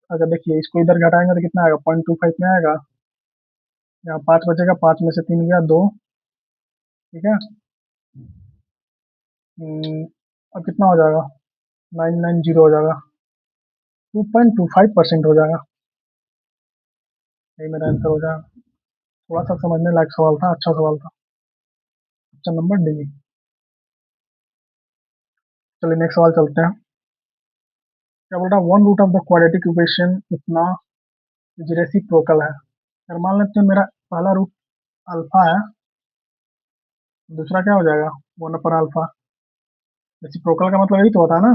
अगर देखिए इसको इधर घटाएंगे तो कितना आएगा, 0.25 में आएगा। यहाँ 5 बचेगा, 5 में से 3 गया 2, ठीक है। अब कितना हो जाएगा, 990 हो जाएगा, 2.25% हो जाएगा। यही मेरा आंसर हो जाएगा। थोड़ा सा समझने लायक सवाल था, अच्छा सवाल था। Option number D. चलिए नेक्स्ट सवाल चलते हैं। क्या बोल रहा है, one root of the quadratic equation इतना रेसिप्रोकल है। अगर मान लेते हैं मेरा पहला रूट अल्फा है, दूसरा क्या हो जाएगा, वन अपर अल्फा। रेसिप्रोकल का मतलब यही तो होता है ना।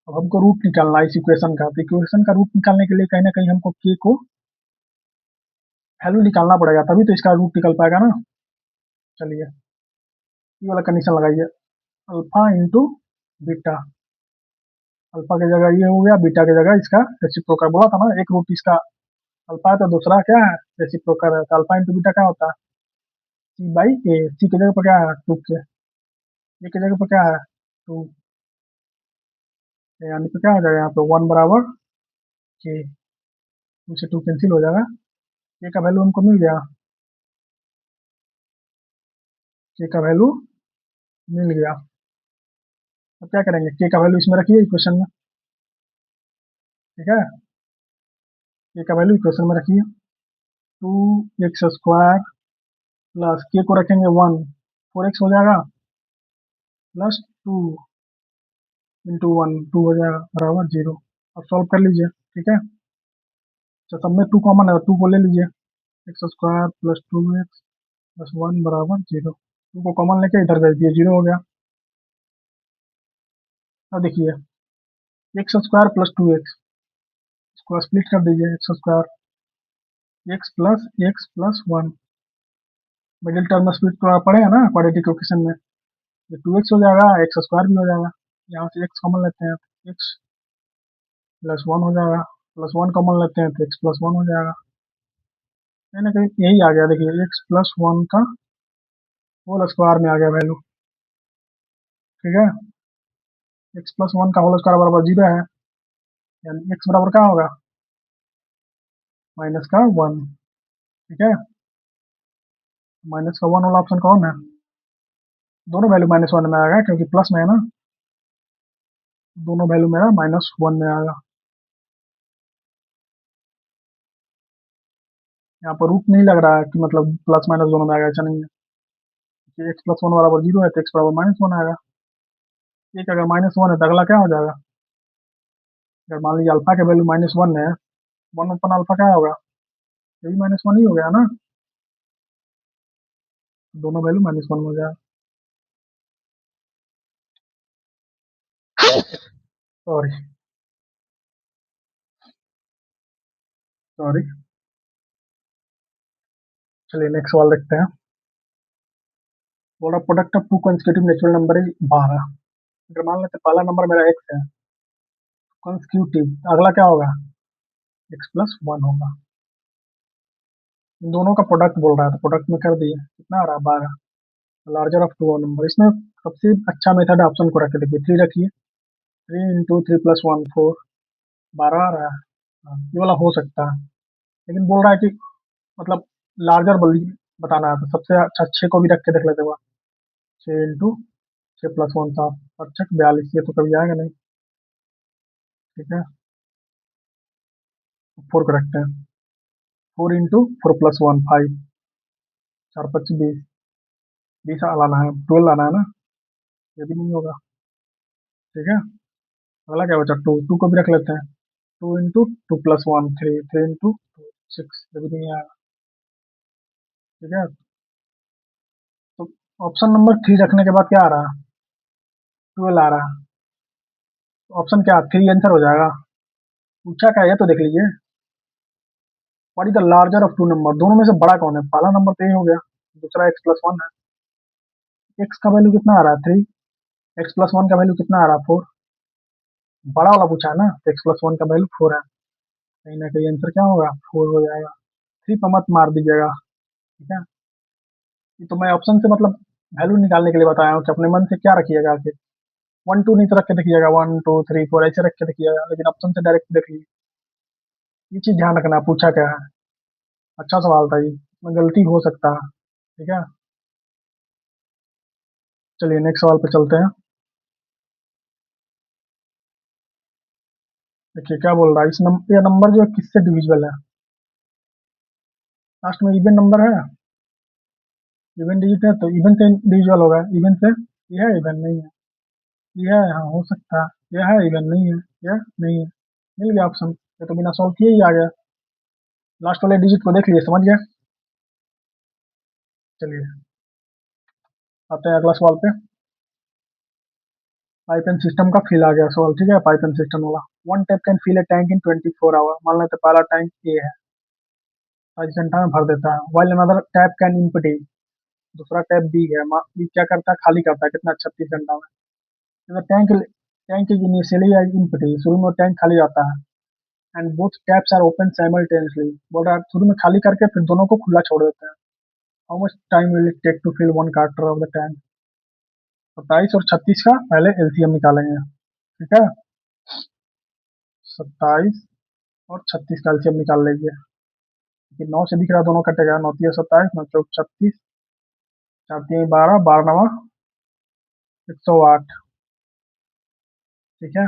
अब हमको रूट निकालना है इस इक्वेशन का, तो इक्वेशन का रूट निकालने के लिए कहीं ना कहीं हमको के को वैल्यू निकालना पड़ेगा, तभी तो इसका रूट निकल पाएगा ना। चलिए ये वाला कंडीशन लगाइए, अल्फा इंटू बीटा। अल्फा की जगह ये हो गया, बीटा की जगह इसका रेसिप्रोकल। बोला था ना एक रूट इसका अल्फा है तो दूसरा क्या है, रेसिप्रोकल है। तो अल्फा इंटू बीटा क्या होता है, सी बाई ए। सी की जगह पर क्या है, टू के। ए की जगह पर क्या है, टू। यानी तो क्या हो जाएगा यहाँ पे, वन बराबर के। टू से टू कैंसिल हो जाएगा, के का वैल्यू हमको मिल गया। के का वैल्यू मिल गया। अब क्या करेंगे, के का वैल्यू इसमें रखिए इक्वेशन में, ठीक है। के का वैल्यू इक्वेशन में रखिए, 2x² प्लस के को रखेंगे 1, 4x हो जाएगा, प्लस 2 इंटू 1, 2 हो जाएगा बराबर 0। अब सॉल्व कर लीजिए, ठीक है। तो सब में 2 कॉमन है, 2 को ले लीजिए, x² प्लस 2x प्लस 1 बराबर 0। 2 को कॉमन लेके इधर भेज दिए, 0 हो गया। अब देखिए x² प्लस 2x, इसको स्प्लिट कर दीजिए, x प्लस 1। मिडिल टर्म में स्प्लिट पड़ेगा ना क्वाड्रेटिक इक्वेशन में, ये 2x हो जाएगा, x² भी हो जाएगा। यहाँ से x कॉमन लेते हैं तो x प्लस 1 हो जाएगा, प्लस 1 कॉमन लेते हैं तो x प्लस 1 हो जाएगा। कहीं ना कहीं यही आ गया, देखिए x प्लस 1 का होल स्क्वायर में आ गया वैल्यू, ठीक है। x प्लस 1 का होल स्क्वायर बराबर 0 है, यानी x बराबर क्या होगा, माइनस का 1, ठीक है। माइनस का 1 वाला ऑप्शन कौन है, दोनों वैल्यू -1 में आएगा क्योंकि प्लस में है ना, दोनों वैल्यू मेरा -1 में आएगा। यहाँ पर रूट नहीं लग रहा है कि मतलब प्लस माइनस दोनों में आएगा, ऐसा नहीं है। एक्स प्लस 1 बराबर 0 है तो एक्स बराबर -1 आएगा। एक अगर -1 है तो अगला क्या हो जाएगा, अगर मान लीजिए अल्फा के वैल्यू -1 है, 1/अल्फा क्या होगा, ये भी -1 ही हो गया ना, दोनों वैल्यू -1 हो जाएगा। Sorry sorry. चलिए नेक्स्ट सवाल देखते हैं। बोला product of to consecutive natural number is 12। अगर मान लेते हैं पहला नंबर मेरा x है, कंसेक्यूटिव अगला क्या होगा, x प्लस 1 होगा। इन दोनों का प्रोडक्ट बोल रहा है तो प्रोडक्ट में कर दिए, कितना आ रहा है 12। लार्जर ऑफ टू नंबर, इसमें सबसे अच्छा मेथड ऑप्शन को रखे, देखिए 3 रखिए, 3 × 3 + 1 4, 12 आ रहा है। हाँ, ये वाला हो सकता है, लेकिन बोल रहा है कि मतलब लार्जर बताना है, तो सबसे अच्छा 6 को भी रख के देख लेते हैं। 6 × 6 + 1 7 और 6 42, ये तो कभी आएगा नहीं, ठीक है। 4 को रखते हैं, 4 × 4 + 1 5, 4 × 5 20, 20 लाना है, 12 लाना है ना, ये भी नहीं होगा, ठीक है। अगला क्या बचा, टू, टू को भी रख लेते हैं, 2 × 2 + 1 3, 3 × 2 6, ये भी नहीं आएगा, ठीक है। तो ऑप्शन नंबर 3 रखने के बाद क्या आ रहा है, 12 आ रहा है। ऑप्शन क्या, 3 आंसर हो जाएगा। पूछा क्या है ये तो देख लीजिए, what is the larger of two number, दोनों में से बड़ा कौन है, पहला नंबर तो ये हो गया, दूसरा x + 1 है। एक्स का वैल्यू कितना आ रहा है 3, एक्स प्लस वन का वैल्यू कितना आ रहा है 4। बड़ा वाला पूछा है ना, तो एक्स प्लस वन का वैल्यू 4 है, कहीं ना कहीं आंसर क्या होगा 4 हो जाएगा। 3 पर मत मार दीजिएगा, ठीक है। ये तो मैं ऑप्शन से मतलब वैल्यू निकालने के लिए बताया हूँ कि अपने मन से क्या रखिएगा आगे। 1 2 नहीं तो रख के देखिएगा, 1 2 3 4 ऐसे रख के देखिएगा, लेकिन ऑप्शन से डायरेक्ट देखिए। ये चीज ध्यान रखना, पूछा क्या है। अच्छा सवाल था ये, इसमें गलती हो सकता है, ठीक है। चलिए नेक्स्ट सवाल पे चलते हैं। देखिए क्या बोल रहा है, ये नंबर जो है किससे डिविजिबल है। लास्ट में इवन नंबर है, इवन डिजिट है, तो इवन से डिविजिबल होगा, इवन से। ये है इवन नहीं है, ये है हाँ हो सकता है, ये है इवन नहीं है, ये नहीं है। मिल गया ऑप्शन, ये तो बिना सॉल्व किए ही आ गया। लास्ट वाले डिजिट को देख लिए, समझ गए। चलिए आते हैं अगला सवाल पे। पाइप एंड सिस्टम का फिल आ गया सवाल, ठीक है। पाइप एंड सिस्टम वाला, one tap can fill a tank in 24 hour. मान लेते हैं पहला टैंक ए है, 5 घंटा में भर देता है। While another tap can empty, दूसरा टैप बी है, बी क्या करता है, खाली करता है कितना, 36 घंटा में। Tank tank is initially as empty, शुरू में टैंक खाली रहता है। And both taps are open simultaneously, बोल रहा है शुरू में खाली करके फिर दोनों को खुला छोड़ देते हैं। How much time will it take to fill one quarter of the tank. 27 और 36 का पहले एलसीएम निकालेंगे, ठीक है। 27 और 36 का एलसीएम निकाल लीजिए, कि 9 से दिख रहा है, दोनों कटेगा, 9 3 27, 9 4 36, 4 3 12, 12 9 108, ठीक है।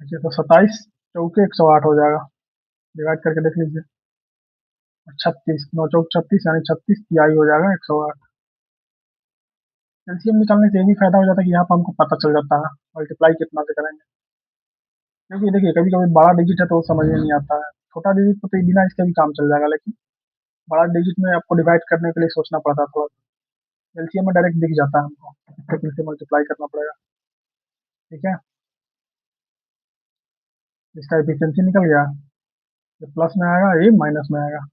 देखिए तो 27 चौके 108 हो जाएगा, डिवाइड करके देख लीजिए। और 36, 9 4 36 यानी 36 तिहाई हो जाएगा 108। एलसीएम निकालने से ये भी फायदा हो जाता है कि यहाँ पर हमको पता चल जाता है मल्टीप्लाई कितना से करेंगे। क्योंकि देखिए कभी कभी बड़ा डिजिट है तो वो समझ में नहीं आता है, छोटा डिजिट तो बिना इसके भी काम चल जाएगा, लेकिन बड़ा डिजिट में आपको डिवाइड करने के लिए सोचना पड़ता है थोड़ा। एलसीएम में डायरेक्ट दिख जाता है हमको, लेकिन इसे मल्टीप्लाई करना पड़ेगा, ठीक है। इसका एफिशिएंसी निकल गया, ये प्लस में आएगा, ये माइनस में आएगा।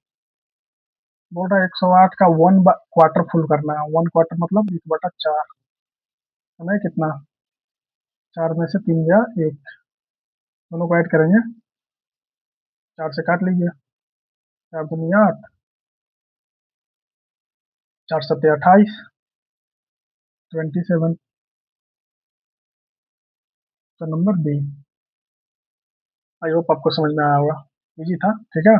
बोल रहा है 108 का वन क्वार्टर फुल करना है, वन क्वार्टर मतलब 1/4। समय कितना, 4 में से 3 गया 1, दोनों को ऐड करेंगे, 4 से काट लीजिए, 4 दूनी 8, 4 सत्ते 28, 27। तो नंबर बी। आई होप आपको समझ में आया होगा, इजी था, ठीक है।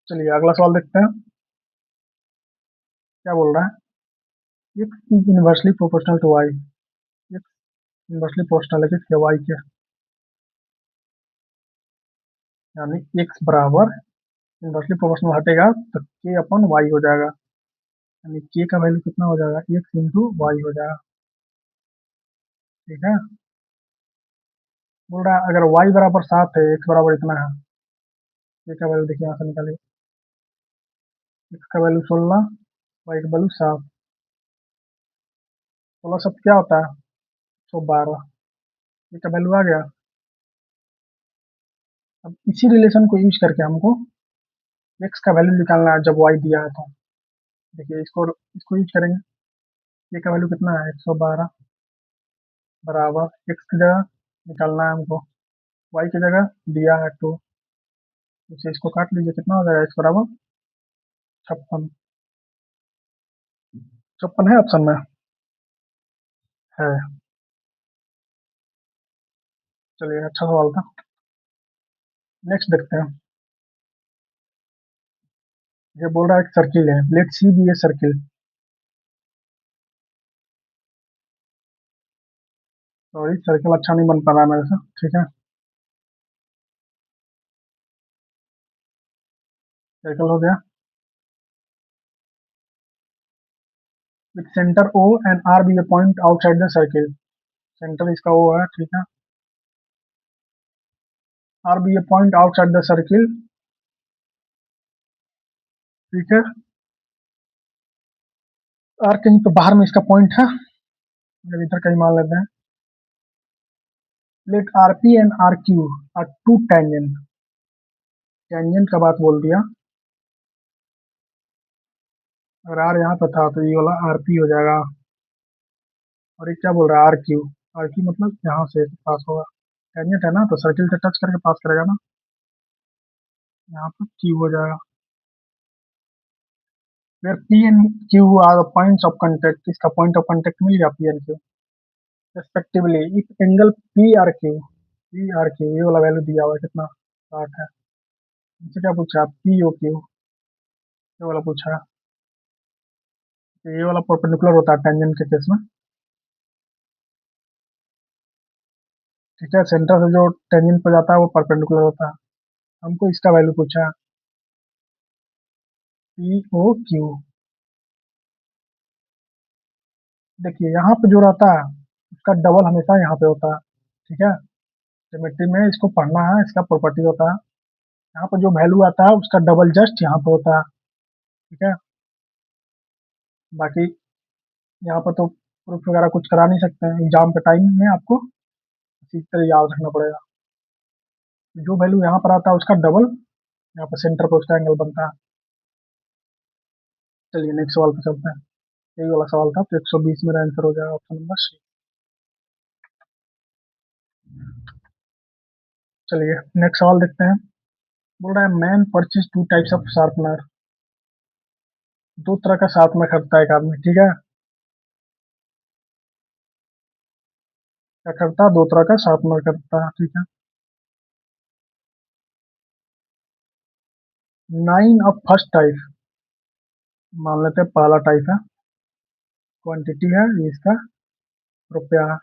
चलिए अगला सवाल देखते हैं, क्या बोल रहा है। X is inversely proportional to Y, X inversely proportional है किसके, वाई के। यानी एक्स बराबर इनवर्सली प्रोपोर्शनल हटेगा तो के अपन वाई हो जाएगा, यानी के का वैल्यू कितना हो जाएगा, एक्स इंटू वाई हो जाएगा, ठीक है। बोल रहा है अगर वाई बराबर 7 है, एक्स बराबर इतना है, के का वैल्यू देखिए यहाँ से निकालिए। एक्स का वैल्यू 16, वाई का वैल्यू 7, 16 7 क्या होता है 112, के का वैल्यू आ गया। अब इसी रिलेशन को यूज करके हमको एक्स का वैल्यू निकालना है जब वाई दिया है तो। देखिए इसको इसको यूज करेंगे, के का वैल्यू कितना है 112, बराबर एक्स की जगह निकालना है हमको, वाई की जगह दिया है 2, इसे इसको काट लीजिए, कितना हो जाएगा एक्स बराबर 56। 56 है ऑप्शन में, है। चलिए अच्छा सवाल था। नेक्स्ट देखते हैं, ये बोल रहा है एक सर्किल है, let C be a circle. Sorry circle अच्छा नहीं बन पा रहा है मेरे से, ठीक है। सर्कल हो गया, with centre O and R be a point outside the circle. Centre इसका ओ है, ठीक है। R be a point outside the circle, ठीक है। आर कहीं तो बाहर में इसका पॉइंट है, अगर इधर कहीं मान लेते हैं। Let R P and R Q are two tangent, tangent का बात बोल दिया, अगर आर यहाँ पे था तो ये वाला आर पी हो जाएगा। और ये क्या बोल रहा है, आर क्यू। आर क्यू मतलब यहाँ से पास होगा। टेंजेंट है ना, तो सर्किल से टच करके पास करेगा ना। यहाँ पर क्यू हो जाएगा। फिर P and Q are the points of contact, इसका पॉइंट ऑफ कांटेक्ट मिल गया P and Q respectively. If angle P R Q ये वाला वैल्यू दिया हुआ है कितना, 60 है। इनसे क्या पूछा, पी ओ क्यू, ये वाला पूछा है। तो ये वाला परपेंडिकुलर होता है टेंजेंट के केस में। ठीक है, सेंटर से जो टेंजेंट पर जाता है वो परपेंडिकुलर होता है। हमको इसका वैल्यू पूछा है, पी ओ क्यू। देखिए यहाँ पे जो रहता है उसका डबल हमेशा यहाँ पे होता है। ठीक है, ज्योमेट्री में इसको पढ़ना है, इसका प्रॉपर्टी होता है। यहाँ पर जो वैल्यू आता है उसका डबल जस्ट यहाँ पे होता है। ठीक है, बाकी यहाँ पर तो प्रूफ वगैरह कुछ करा नहीं सकते हैं, एग्जाम के टाइम में आपको इसी तरह याद रखना पड़ेगा। जो वैल्यू यहाँ पर आता है उसका डबल यहाँ पर सेंटर पर उसका एंगल बनता है। चलिए नेक्स्ट सवाल पे चलते हैं। यही वाला सवाल था, तो 120 मेरा आंसर हो जाएगा, ऑप्शन नंबर सी। चलिए नेक्स्ट सवाल देखते हैं। बोल रहा है man purchase two types of sharpener. दो तरह का शार्पनर खरीदता है एक आदमी। ठीक है, क्या करता है, दो तरह का शार्पनर खरीदता है। ठीक है, 9 ऑफ फर्स्ट टाइप, मान लेते हैं पहला टाइप है, क्वांटिटी है ये इसका, रुपया है।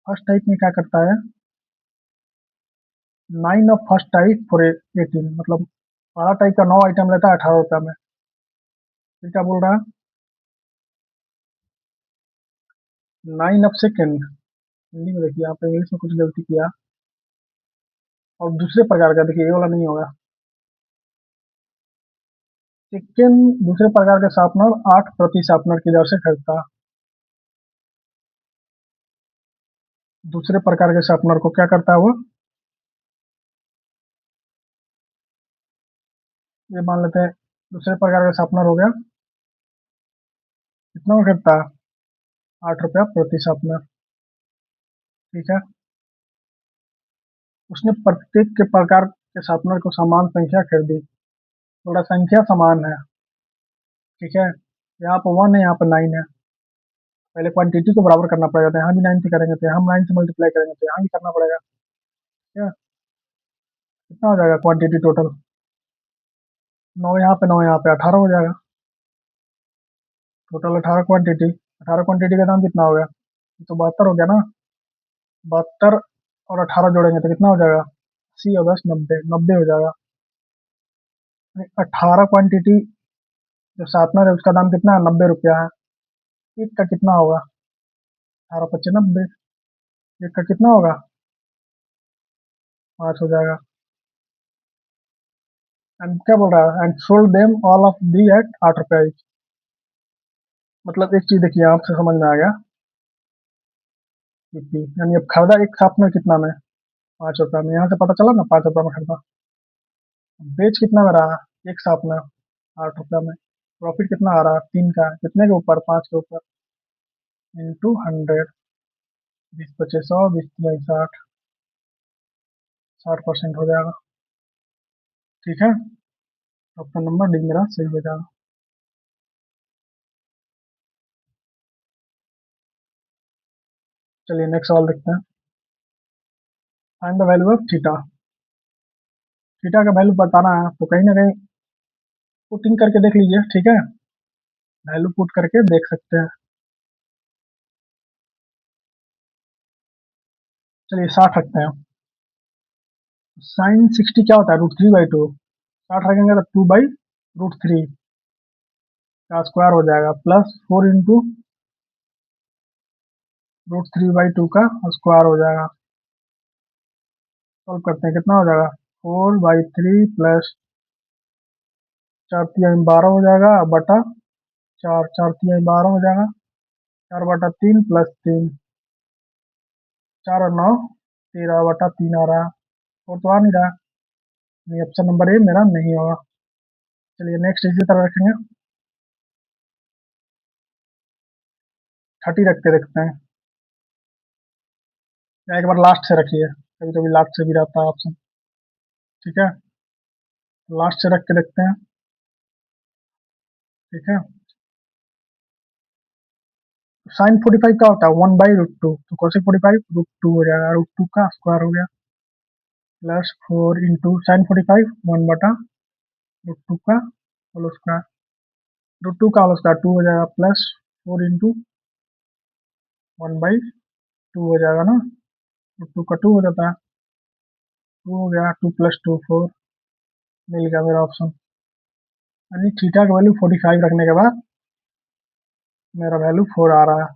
फर्स्ट टाइप में क्या करता है, 9 ऑफ फर्स्ट टाइप फॉर 18, मतलब पहला टाइप का 9 आइटम लेता है 18 रुपया में। फिर क्या बोल रहा है, 9 ऑफ सेकेंड, हिंदी में देखिए, यहाँ पे इंग्लिश में कुछ गलती किया। और दूसरे प्रकार का देखिए, ये वाला नहीं होगा। सेकेंड दूसरे प्रकार का शार्पनर 8 प्रति शार्पनर की दर से खरीदता है। दूसरे प्रकार के शार्पनर को क्या करता है वो, ये मान लेते हैं दूसरे प्रकार का शार्पनर हो गया, कितना में खरीदता है, 8 रुपया प्रति शार्पनर। ठीक है, उसने प्रत्येक के प्रकार के शार्पनर को समान संख्या खरीदी, थोड़ा संख्या समान है। ठीक है, यहाँ पर 1 है, यहाँ पर 9 है। पहले क्वांटिटी को बराबर करना पड़ेगा, तो यहाँ भी 9 से करेंगे, तो यहाँ 9 से मल्टीप्लाई करेंगे, तो यहाँ भी करना पड़ेगा। ठीक है, कितना हो जाएगा क्वांटिटी टोटल, 9 यहाँ पे 18 हो जाएगा। टोटल 18 क्वांटिटी का दाम कितना हो गया, ये तो 72 हो गया ना। 72 और 18 जोड़ेंगे तो कितना हो जाएगा, 80 और 10 90, 90 हो जाएगा। 18 क्वांटिटी जो शार्पनर है उसका दाम कितना है, 90 रुपया है। एक का कितना होगा, 18 × 5 = 90। एक का कितना होगा, 5 हो जाएगा। एंड क्या बोल रहा है, and sold them all of the at 8 रुपया each। मतलब एक चीज देखिए आपसे समझ में आ गया, कितनी यानी अब खरीदा एक शार्पनर कितना में, 5 रुपया में, यहाँ से पता चला ना 5 रुपया में खरीदा। बेच कितना में रहा, एक शार्पनर 8 रुपया में। प्रॉफिट कितना आ रहा है, 3 का, कितने के ऊपर, 5 के ऊपर, इंटू 100। 20 × 5 = 100, 20 × 3 = 60, 60% हो जाएगा। ठीक है, ऑप्शन नंबर डी मेरा सही हो जाएगा। चलिए नेक्स्ट सवाल देखते हैं। Find the value of theta. Theta का वैल्यू बताना है, तो कहीं ना कहीं पुटिंग करके देख लीजिए। ठीक है, वैल्यू पुट करके देख सकते हैं। चलिए 60 रखते हैं। साइन 60 क्या होता है, √3/2। 60 रखेंगे तो 2/√3 का स्क्वायर हो जाएगा, प्लस 4 × √3/2 का स्क्वायर हो जाएगा। सॉल्व करते हैं, कितना हो जाएगा, 4/3 प्लस 4 × 3 = 12 हो जाएगा, बटा 4, 4 × 3 = 12 हो जाएगा। 4/3 प्लस 3, 4 और 9 13/3 आ रहा है। और तो आ नहीं रहा, नहीं, ऑप्शन नंबर ए मेरा नहीं होगा। चलिए नेक्स्ट इसी तरह रखेंगे। 30 रख के देखते हैं, या एक बार लास्ट से रखिए, कभी कभी लास्ट से भी रहता है ऑप्शन। ठीक है, लास्ट से रख के देखते हैं। ठीक है, साइन 45 का होता है 1/√2, तो कोसेक 45 √2 हो जाएगा, √2 का स्क्वायर हो गया, प्लस 4 इंटू साइन 45 1/√2 का होल स्क्वायर, √2 का होल स्क्वायर 2 हो जाएगा, प्लस 4 इंटू 1/2 हो जाएगा ना, √2 का 2 हो जाता है, 2 हो गया, 2 प्लस 2 4, मिल गया मेरा ऑप्शन। यानी थीटा का वैल्यू 45 रखने के बाद मेरा वैल्यू 4 आ रहा है।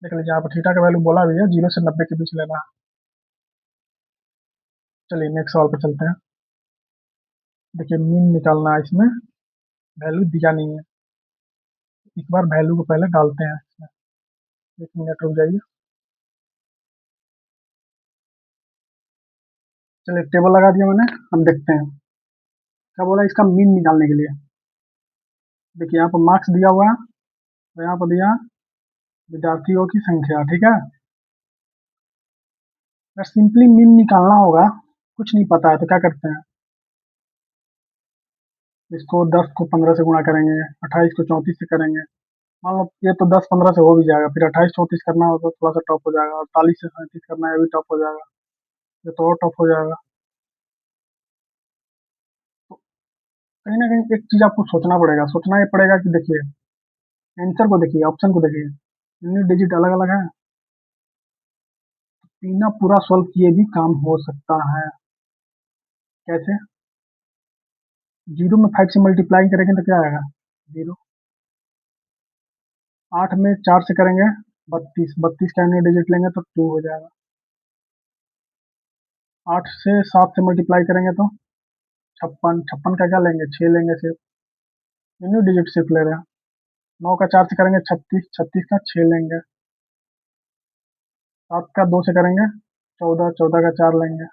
देख लीजिए यहाँ पर थीटा का वैल्यू बोला भी है 0 से 90 के बीच लेना है। चलिए नेक्स्ट सवाल पे चलते हैं। देखिए मीन निकालना है इसमें, वैल्यू दिया नहीं है, एक बार वैल्यू को पहले डालते हैं इसमें। 1 मिनट रुक जाइए। चलिए टेबल लगा दिया मैंने, हम देखते हैं क्या बोला इसका मीन निकालने के लिए। देखिए यहाँ पर मार्क्स दिया हुआ है, तो यहाँ पर दिया विद्यार्थियों की संख्या। ठीक है, अगर सिंपली मीन निकालना होगा, कुछ नहीं पता है, तो क्या करते हैं, इसको 10 को 15 से गुणा करेंगे, 28 को 34 से करेंगे। मान लो ये तो 10-15 से हो भी जाएगा, फिर 28-34 करना हो तो थोड़ा सा टफ हो जाएगा, 48 से 37 करना है, ये भी टफ हो जाएगा, ये तो और टफ हो जाएगा। तो कहीं ना कहीं एक चीज आपको सोचना पड़ेगा, सोचना ये पड़ेगा कि देखिए आंसर को देखिए, ऑप्शन को देखिए, यूनिट डिजिट अलग अलग है, बिना पूरा सॉल्व किए भी काम हो सकता है। कैसे, जीरो में 5 से मल्टीप्लाई करेंगे तो क्या आएगा, जीरो। 8 में 4 से करेंगे 32, 32 का यूनिट डिजिट लेंगे तो 2 हो जाएगा। 8 से 7 से मल्टीप्लाई करेंगे तो 56, 56 का क्या लेंगे, 6 लेंगे सिर्फ, यूनिट डिजिट सिर्फ ले रहे हैं। 9 का 4 से करेंगे 36, 36 का 6 लेंगे। 7 का 2 से करेंगे 14, 14 का 4 लेंगे।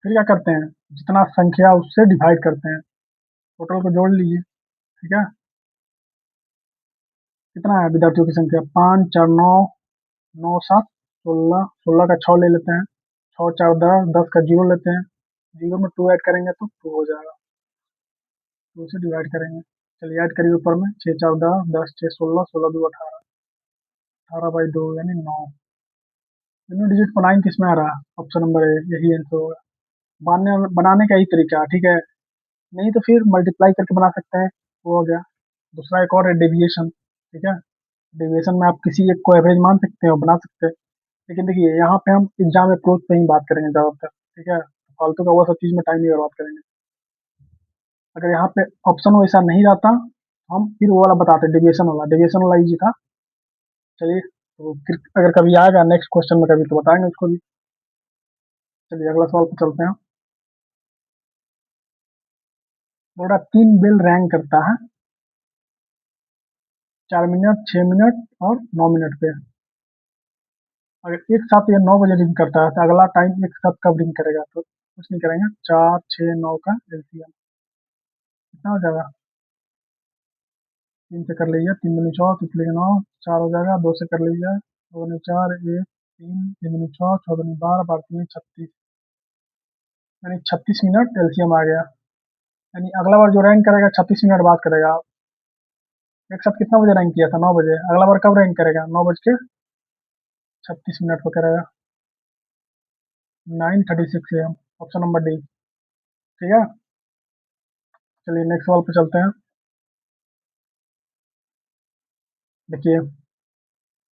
फिर क्या करते हैं, जितना संख्या उससे डिवाइड करते हैं, टोटल को जोड़ लीजिए। ठीक है, कितना है विद्यार्थियों की संख्या, 5 4 9, 9 7 16, 16 का 6 ले लेते हैं, 6 4 10, 10 का 0 लेते हैं, 0 में 2 ऐड करेंगे तो 2 हो जाएगा, 2 से डिवाइड करेंगे। चलिए ऐड करिए ऊपर में, 6 4 10, 10 6 16, 16 2 18, 18/2 यानी 9। यूनिट डिजिट को 9 किस में आ रहा है, ऑप्शन नंबर ए, यही आंसर होगा। बनाने का ही तरीका है। ठीक है, नहीं तो फिर मल्टीप्लाई करके बना सकते हैं, वो हो गया। दूसरा एक और है डेविएशन। ठीक है, डेविएशन में आप किसी एक को एवरेज मान सकते हैं और बना सकते हैं, लेकिन देखिए यहाँ पे हम एग्जाम अप्रोच पे ही बात करेंगे ज़्यादातर। ठीक है, फालतू का वो सब चीज़ में टाइम नहीं बर्बाद करेंगे। अगर यहाँ पे ऑप्शन वैसा नहीं रहता, हम फिर वो वाला बताते, डेविएशन वाला इजी था। चलिए, तो फिर अगर कभी आएगा नेक्स्ट क्वेश्चन में कभी तो बताएंगे उसको भी। चलिए अगला सवाल पे चलते हैं। बोल रहा 3 बेल रैंक करता है 4 मिनट, 6 मिनट और 9 मिनट पे। अगर एक साथ ये 9 बजे रिंग करता है तो अगला टाइम एक साथ कब रिंग करेगा, तो कुछ नहीं करेंगे, 4 6 9 का एलसीएम कितना हो जाएगा, 3 से कर लीजिए, 3 दूनी 6, 3 तिया 9, 4 हो जाएगा, 2 से कर लीजिए, 2 दूनी 4, 1 3, 3 दूनी 6, 6 दूनी 12, 12 3 36, यानी 36 मिनट एलसीएम आ गया। यानी अगला बार जो रैंक करेगा 36 मिनट बाद करेगा। एक साथ कितना बजे रैंक किया था, 9 बजे, अगला बार कब रैंक करेगा, 9 बज के 36 मिनट पर करेगा, 9:36 AM, ऑप्शन नंबर डी। ठीक है, चलिए नेक्स्ट सवाल पे चलते हैं। देखिए,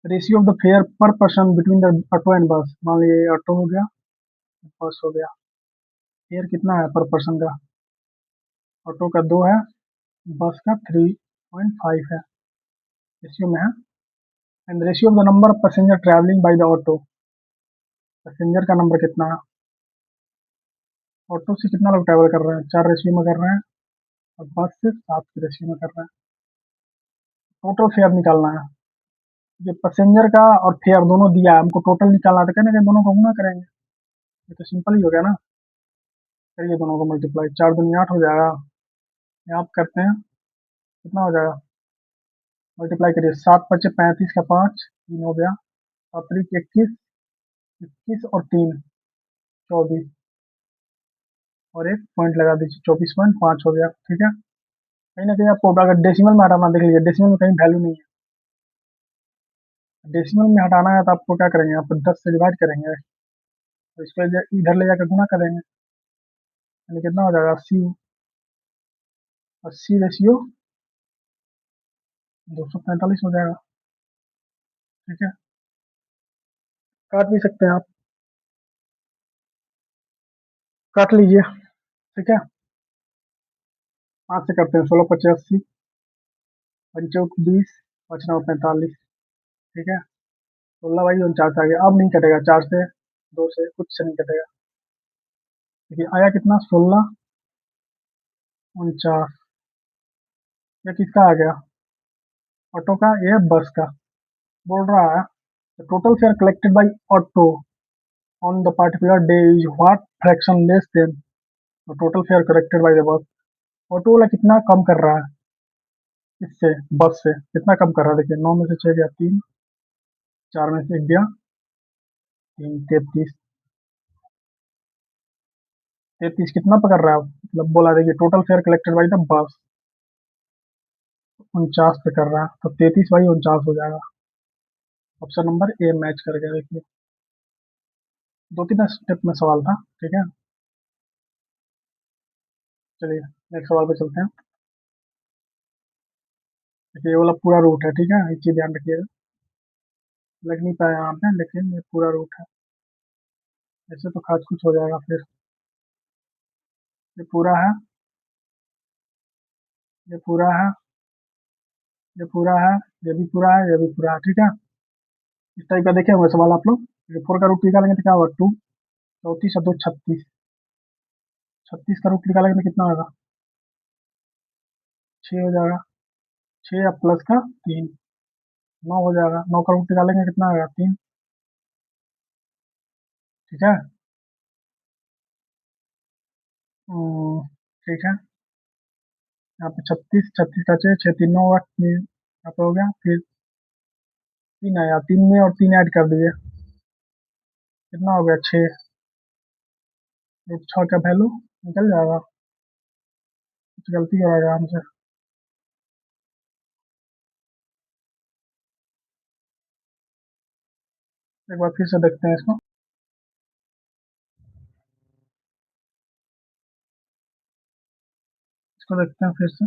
रेशियो ऑफ द फेयर पर person between the auto and बस। मान लीजिए ऑटो हो गया, बस हो गया, फेयर कितना है पर पर्सन का, ऑटो का 2 है, बस का 3.5 है, रेशियो में है। And ratio of the number of passenger travelling by the auto, passenger का नंबर कितना है, ऑटो से कितना लोग ट्रैवल कर रहे हैं, 4 रेशियो में कर रहे हैं, और बस से 7 के रेशियो में कर रहे हैं। टोटल फेयर निकालना है, ये पैसेंजर का और फेयर दोनों दिया है, हमको टोटल निकालना है, तो कहने के दोनों को गुना करेंगे, ये तो सिंपल ही हो गया ना। करिए दोनों को मल्टीप्लाई, 4 दूनी 8 हो जाएगा, यहाँ आप करते हैं कितना हो जाएगा, मल्टीप्लाई करिए, 7 × 5 = 35 का 5, 3 हो गया, 7 × 21, 21 और 3 24, और एक पॉइंट लगा दीजिए, 24.5 हो गया। ठीक है, कहीं ना कहीं आपको अगर डेसिमल में हटाना, देख लीजिए डेसिमल में कहीं वैल्यू नहीं है। डेसिमल में हटाना है तो आपको क्या करेंगे, आप 10 से डिवाइड करेंगे, तो इसको इधर ले जाकर गुना करेंगे, यानी कितना हो जाएगा, 80, 80/245 हो जाएगा। ठीक है, काट भी सकते हैं आप, काट लीजिए। ठीक है, 5 से करते हैं, 16×5 = 80, 5×4 = 20, 5×9 = 45। ठीक है, 16/49 आ गया। अब नहीं कटेगा, 4 से, 2 से, कुछ से नहीं कटेगा। देखिए आया कितना, 16×49। ये किसका आ गया, ऑटो का, ये बस का। बोल रहा है total fair collected by auto on the particular day is what fraction less than total fair collected by the bus. Auto वाला कितना कम कर रहा है इससे, बस से कितना कम कर रहा है, देखिए 9 में से 6 गया 3, 4 में से 1 गया 3, 33, 33 कितना पकड़ रहा है, मतलब बोला, देखिए total fair collected by the bus 49 पे कर रहा है, तो 33/49 हो जाएगा। ऑप्शन नंबर ए मैच कर गया। देखिए 2-3 स्टेप में सवाल था। ठीक है, चलिए नेक्स्ट सवाल पे चलते हैं। देखिए ये वाला पूरा रूट है, ठीक है, एक चीज ध्यान रखिएगा, लग नहीं पाया यहाँ पे, लेकिन ये पूरा रूट है, ऐसे तो खास कुछ हो जाएगा फिर। ये पूरा है, ये पूरा है, ये पूरा है, ये भी पूरा है, ये भी पूरा है। ठीक है, इस टाइप का देखे हुए सवाल आप लोग। 4 का रूट निकालेंगे तो क्या होगा, 2, 34 और 2 36, 36 का रूट निकालेंगे तो कितना होगा, 6 हो जाएगा, 6 या प्लस का 3, 9 हो जाएगा, 9 का रूट निकालेंगे कितना होगा, 3। ठीक है, ठीक है, यहाँ पे 36, 36 का 6, 6 3 9 होगा, यहाँ पे हो गया, फिर 3 आया, 3 में और 3 ऐड कर दिए, कितना हो गया, 6। रूट 6 का वैल्यू निकल जाएगा, कुछ गलती कराएगा हमसे। एक बार फिर से देखते हैं इसको, इसको देखते हैं फिर से।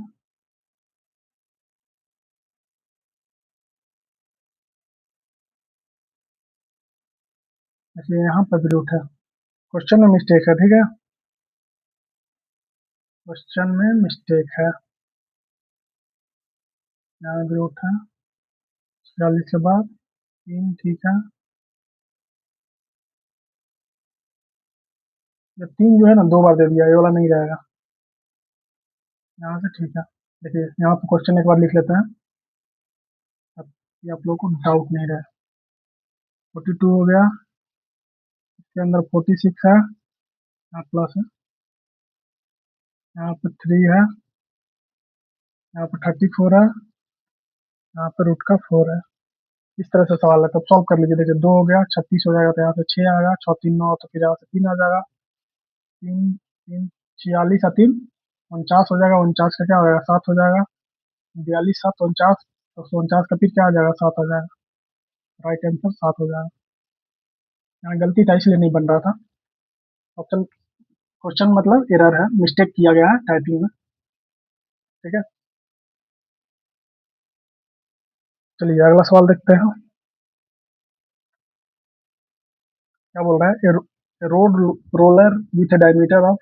देखिए यहाँ पर भी रूट है, क्वेश्चन में मिस्टेक है। ठीक है, क्वेश्चन में मिस्टेक है, यहाँ भी रूट है, 46 के बाद 3। ठीक है, ये 3 जो है ना 2 बार दे दिया, ये वाला नहीं रहेगा यहाँ से। ठीक है, देखिए यहाँ पर क्वेश्चन एक बार लिख लेते हैं, अब ये आप लोग को डाउट नहीं रहे। 42 हो गया, इसके अंदर 46 है, यहाँ प्लस है, यहाँ पे 3 है, यहाँ पे 34 है, यहाँ पे रूट का 4 है। इस तरह से सवाल है, तब सॉल्व कर लीजिए। देखिए 2 हो गया, 36 हो जाएगा, तो यहाँ से 6 आएगा, 6 3 9, तो फिर यहाँ से 3 आ जाएगा, 3 3 46 और 3 49 हो जाएगा, 49 का क्या हो जाएगा, 7 हो जाएगा, 42 7 49, तो 49 का फिर क्या आ जाएगा, 7 आ जाएगा, राइट आंसर 7 हो जाएगा। यहाँ गलती था इसलिए नहीं बन रहा था ऑप्शन, क्वेश्चन मतलब एरर है, मिस्टेक किया गया है टाइपिंग में। ठीक है, चलिए अगला सवाल देखते हैं, क्या बोल रहा है, road roller with a diameter of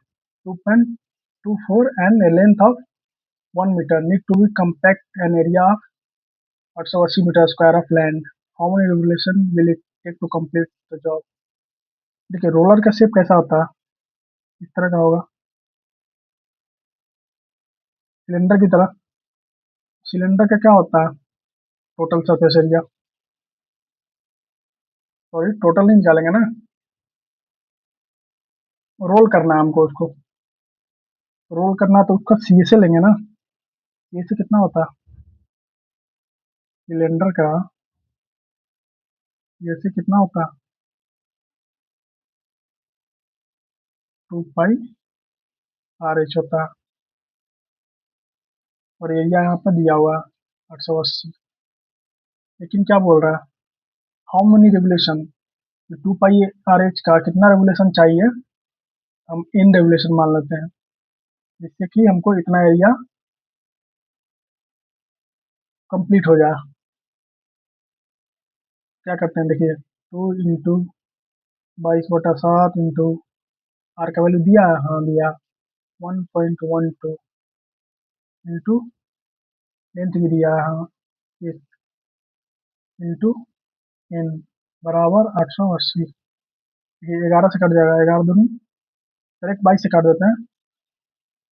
2.24 and a length of 1 meter need to be compact an area of 880 meter square of land. How many revolution will it take to complete the job? देखिए roller का shape कैसा होता है, इस तरह का होगा, cylinder की तरह। सिलेंडर का क्या होता है, total surface area, sorry total नहीं निकालेंगे ना, रोल करना है हमको उसको, रोल करना है तो उसका सी से लेंगे ना, सी से कितना होता है, सिलेंडर का ये कितना होता है? 2 पाई आर एच होता है। और एरिया यहाँ पर दिया हुआ है 880। लेकिन क्या बोल रहा है, how many regulation, 2 pi R H का कितना रेगुलेशन चाहिए, हम इन रेगुलेशन मान लेते हैं, जिससे कि हमको इतना एरिया कंप्लीट हो जाए। क्या करते हैं देखिए, 2 × 22/7 इंटू आर का वैल्यू दिया है, हाँ दिया, 1.12 इंटू लेंथ भी दिया है, हाँ, इंटू एन बराबर 880। ये 11 से कट जाएगा, 11 दूनी डायरेक्ट 22 से काट देते हैं,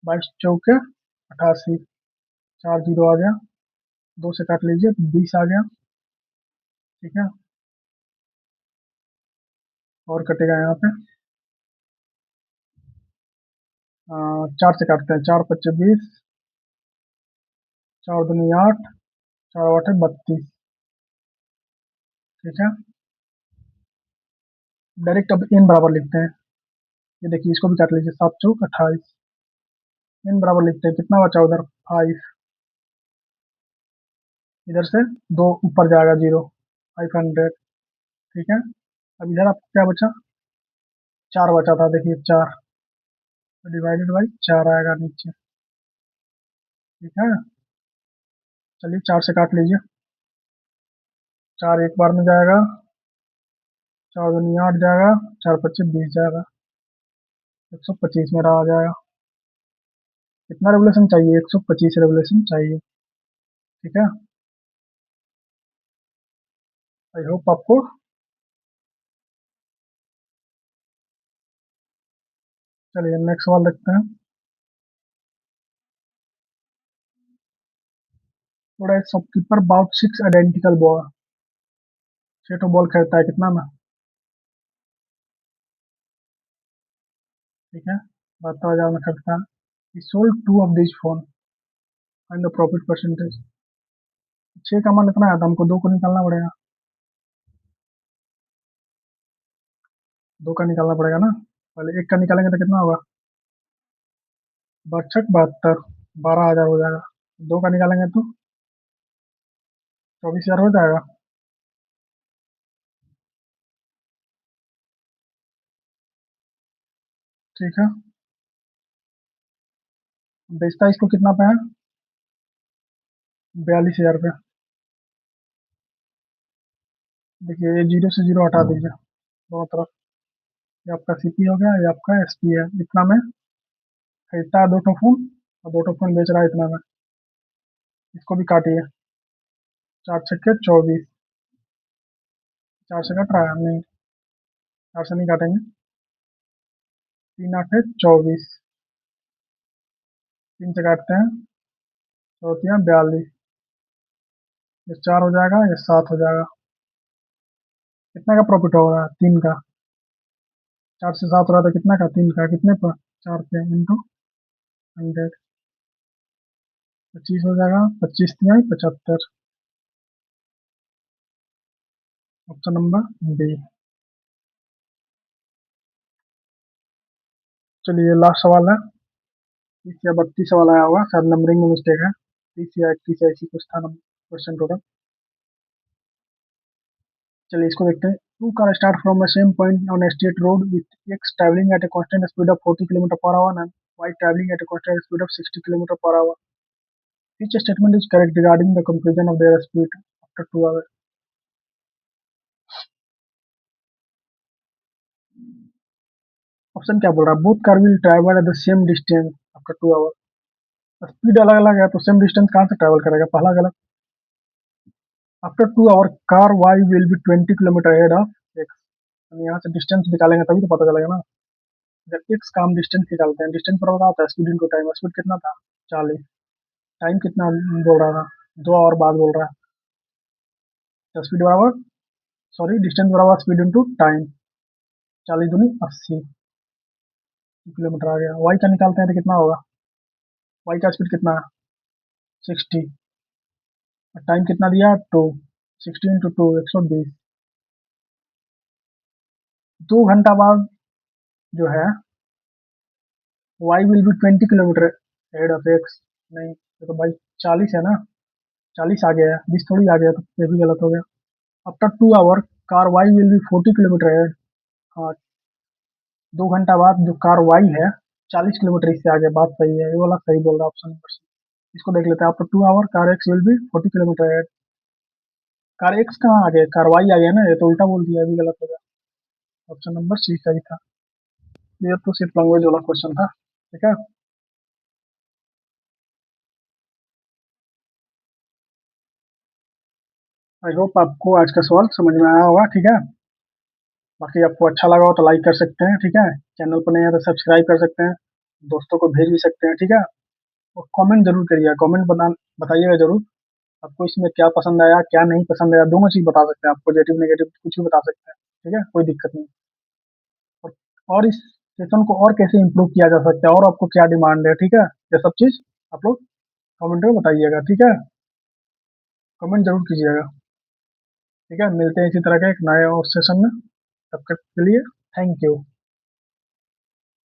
22 चौके 88, 4 जीरो आ गया, 2 से काट लीजिए तो 20 आ गया। ठीक है, और कटेगा यहाँ पे, 4 से काटते हैं, 4 × 5 = 20, 4 दूनी 8, 4 × 8 = 32। ठीक है, डायरेक्ट अब एन बराबर लिखते हैं, ये देखिए इसको भी काट लीजिए, 7 × 4 = 28। एन बराबर लिखते हैं, कितना बचा उधर 5, इधर से 2 ऊपर जाएगा, 0, 500। ठीक है, अब इधर आपको क्या बचा, 4 बचा था, देखिए 4 डिवाइडेड बाई 4 आएगा नीचे। ठीक है, चलिए 4 से काट लीजिए, 4 एक बार में जाएगा, 4 दूनी 8 जाएगा, 4 × 25 = 20 जाएगा, 125 मेरा आ जाएगा। कितना रेगुलेशन चाहिए, 125 रेगुलेशन चाहिए। ठीक है, आई होप आपको, चलिए नेक्स्ट सवाल देखते हैं। थोड़ा, एक shopkeeper bought 6 identical ball, 6 ball खेलता है, कितना में? ठीक है, 72,000 में खरीदता है। he sold 2 of these phone and the profit percentage। 6 का मान इतना है तो हमको 2 को निकालना पड़ेगा, 2 का निकालना पड़ेगा ना, पहले 1 का निकालेंगे तो कितना होगा, 62 72, 12,000 हो जाएगा। 2 का निकालेंगे तो 24,000 हो जाएगा। ठीक है, बेचता इसको कितना पे है, 42,000 पे। देखिए ये 0 से 0 हटा दीजिए दोनों तरफ, ये आपका सीपी हो गया, ये आपका एसपी है, इतना में खरीदता है 2 ठो फोन, और 2 ठो फोन बेच रहा है इतना में। इसको भी काटिए, 4 × 6 = 24, 4 से कट रहा है नहीं, 4 से नहीं काटेंगे, 3 × 8 = 24, 3 से काटते हैं, 4 × 3 = 42, ये 4 हो जाएगा, ये 7 हो जाएगा। कितना का प्रॉफिट होगा, 3 का, 4 से 7 हो रहा था, कितना का, 3 का, कितने पर, 4 पे इंटू 100, 25 हो जाएगा, 25×3 = 75। Option number B. चलिए लास्ट सवाल है, 30 या 32 सवाल आया होगा, शायद नंबरिंग में मिस्टेक है, 30 या 31 ऐसी कुछ था नंबर, क्वेश्चन टोटल। चलिए इसको देखते हैं। Two car start from the same point on a straight road with X travelling at a constant speed of 40 km/h and Y travelling at a constant speed of 60 km/h। Which statement is correct regarding the comparison of their speed after 2 hours? Option क्या बोल रहा है, both car will travel at the same distance after 2 hour. Speed अलग अलग है तो same distance कहाँ से ट्रैवल करेगा, पहला गलत। After 2 hour car Y will be 20 kilometre ahead of X. हम यहाँ से डिस्टेंस निकालेंगे तभी तो पता चलेगा ना। जब एक्स का हम डिस्टेंस निकालते हैं, डिस्टेंस पर होता है स्पीड इनटू टाइम, स्पीड कितना था 40, टाइम कितना बोल रहा था 2 आवर बाद बोल रहा है, तो स्पीड बराबर, सॉरी डिस्टेंस बराबर स्पीड इंटू टाइम, 40 दूनी 80 किलोमीटर आ गया। वाई का निकालते हैं तो कितना होगा, वाई का स्पीड कितना है 60, टाइम कितना दिया? 2। 16 × 2 120। 2 घंटा बाद जो है y will be 20 kilometre head of x। नहीं, ये तो भाई 40 है ना, 40 आ गया है, 20 थोड़ी आ गया, तो ये भी गलत हो गया। After 2 hour car y will be 40 kilometre head. हाँ, 2 घंटा बाद जो कार y है 40 किलोमीटर इससे आगे, बात सही है, ये वाला सही बोल रहा है, ऑप्शन नंबर सी। इसको देख लेते हैं। After 2 hour car x will be 40 kilometre head. Car x कहाँ आ गया, कार y आ गया ना, ये तो उल्टा बोल दिया, ये भी गलत हो गया। ऑप्शन नंबर सी सही था। ये तो सिर्फ लैंग्वेज वाला क्वेश्चन था, ठीक है। आई होप आपको आज का सवाल समझ में आया होगा, ठीक है। बाकी आपको अच्छा लगा हो तो लाइक कर सकते हैं, ठीक है। चैनल पर नए हैं तो सब्सक्राइब कर सकते हैं, दोस्तों को भेज भी सकते हैं, ठीक है। और कमेंट जरूर करिएगा, कमेंट बताइएगा जरूर आपको इसमें क्या पसंद आया, क्या नहीं पसंद आया, दोनों चीज बता सकते हैं आप, पॉजिटिव नेगेटिव कुछ भी बता सकते हैं, ठीक है, कोई दिक्कत नहीं। और, और इस सेशन को और कैसे इम्प्रूव किया जा सकता है, और आपको क्या डिमांड है, ठीक है, ये सब चीज आप लोग कमेंट में बताइएगा, ठीक है। कमेंट जरूर कीजिएगा, ठीक है। मिलते हैं इसी तरह के एक नए और सेशन में, तब तक के लिए थैंक यू।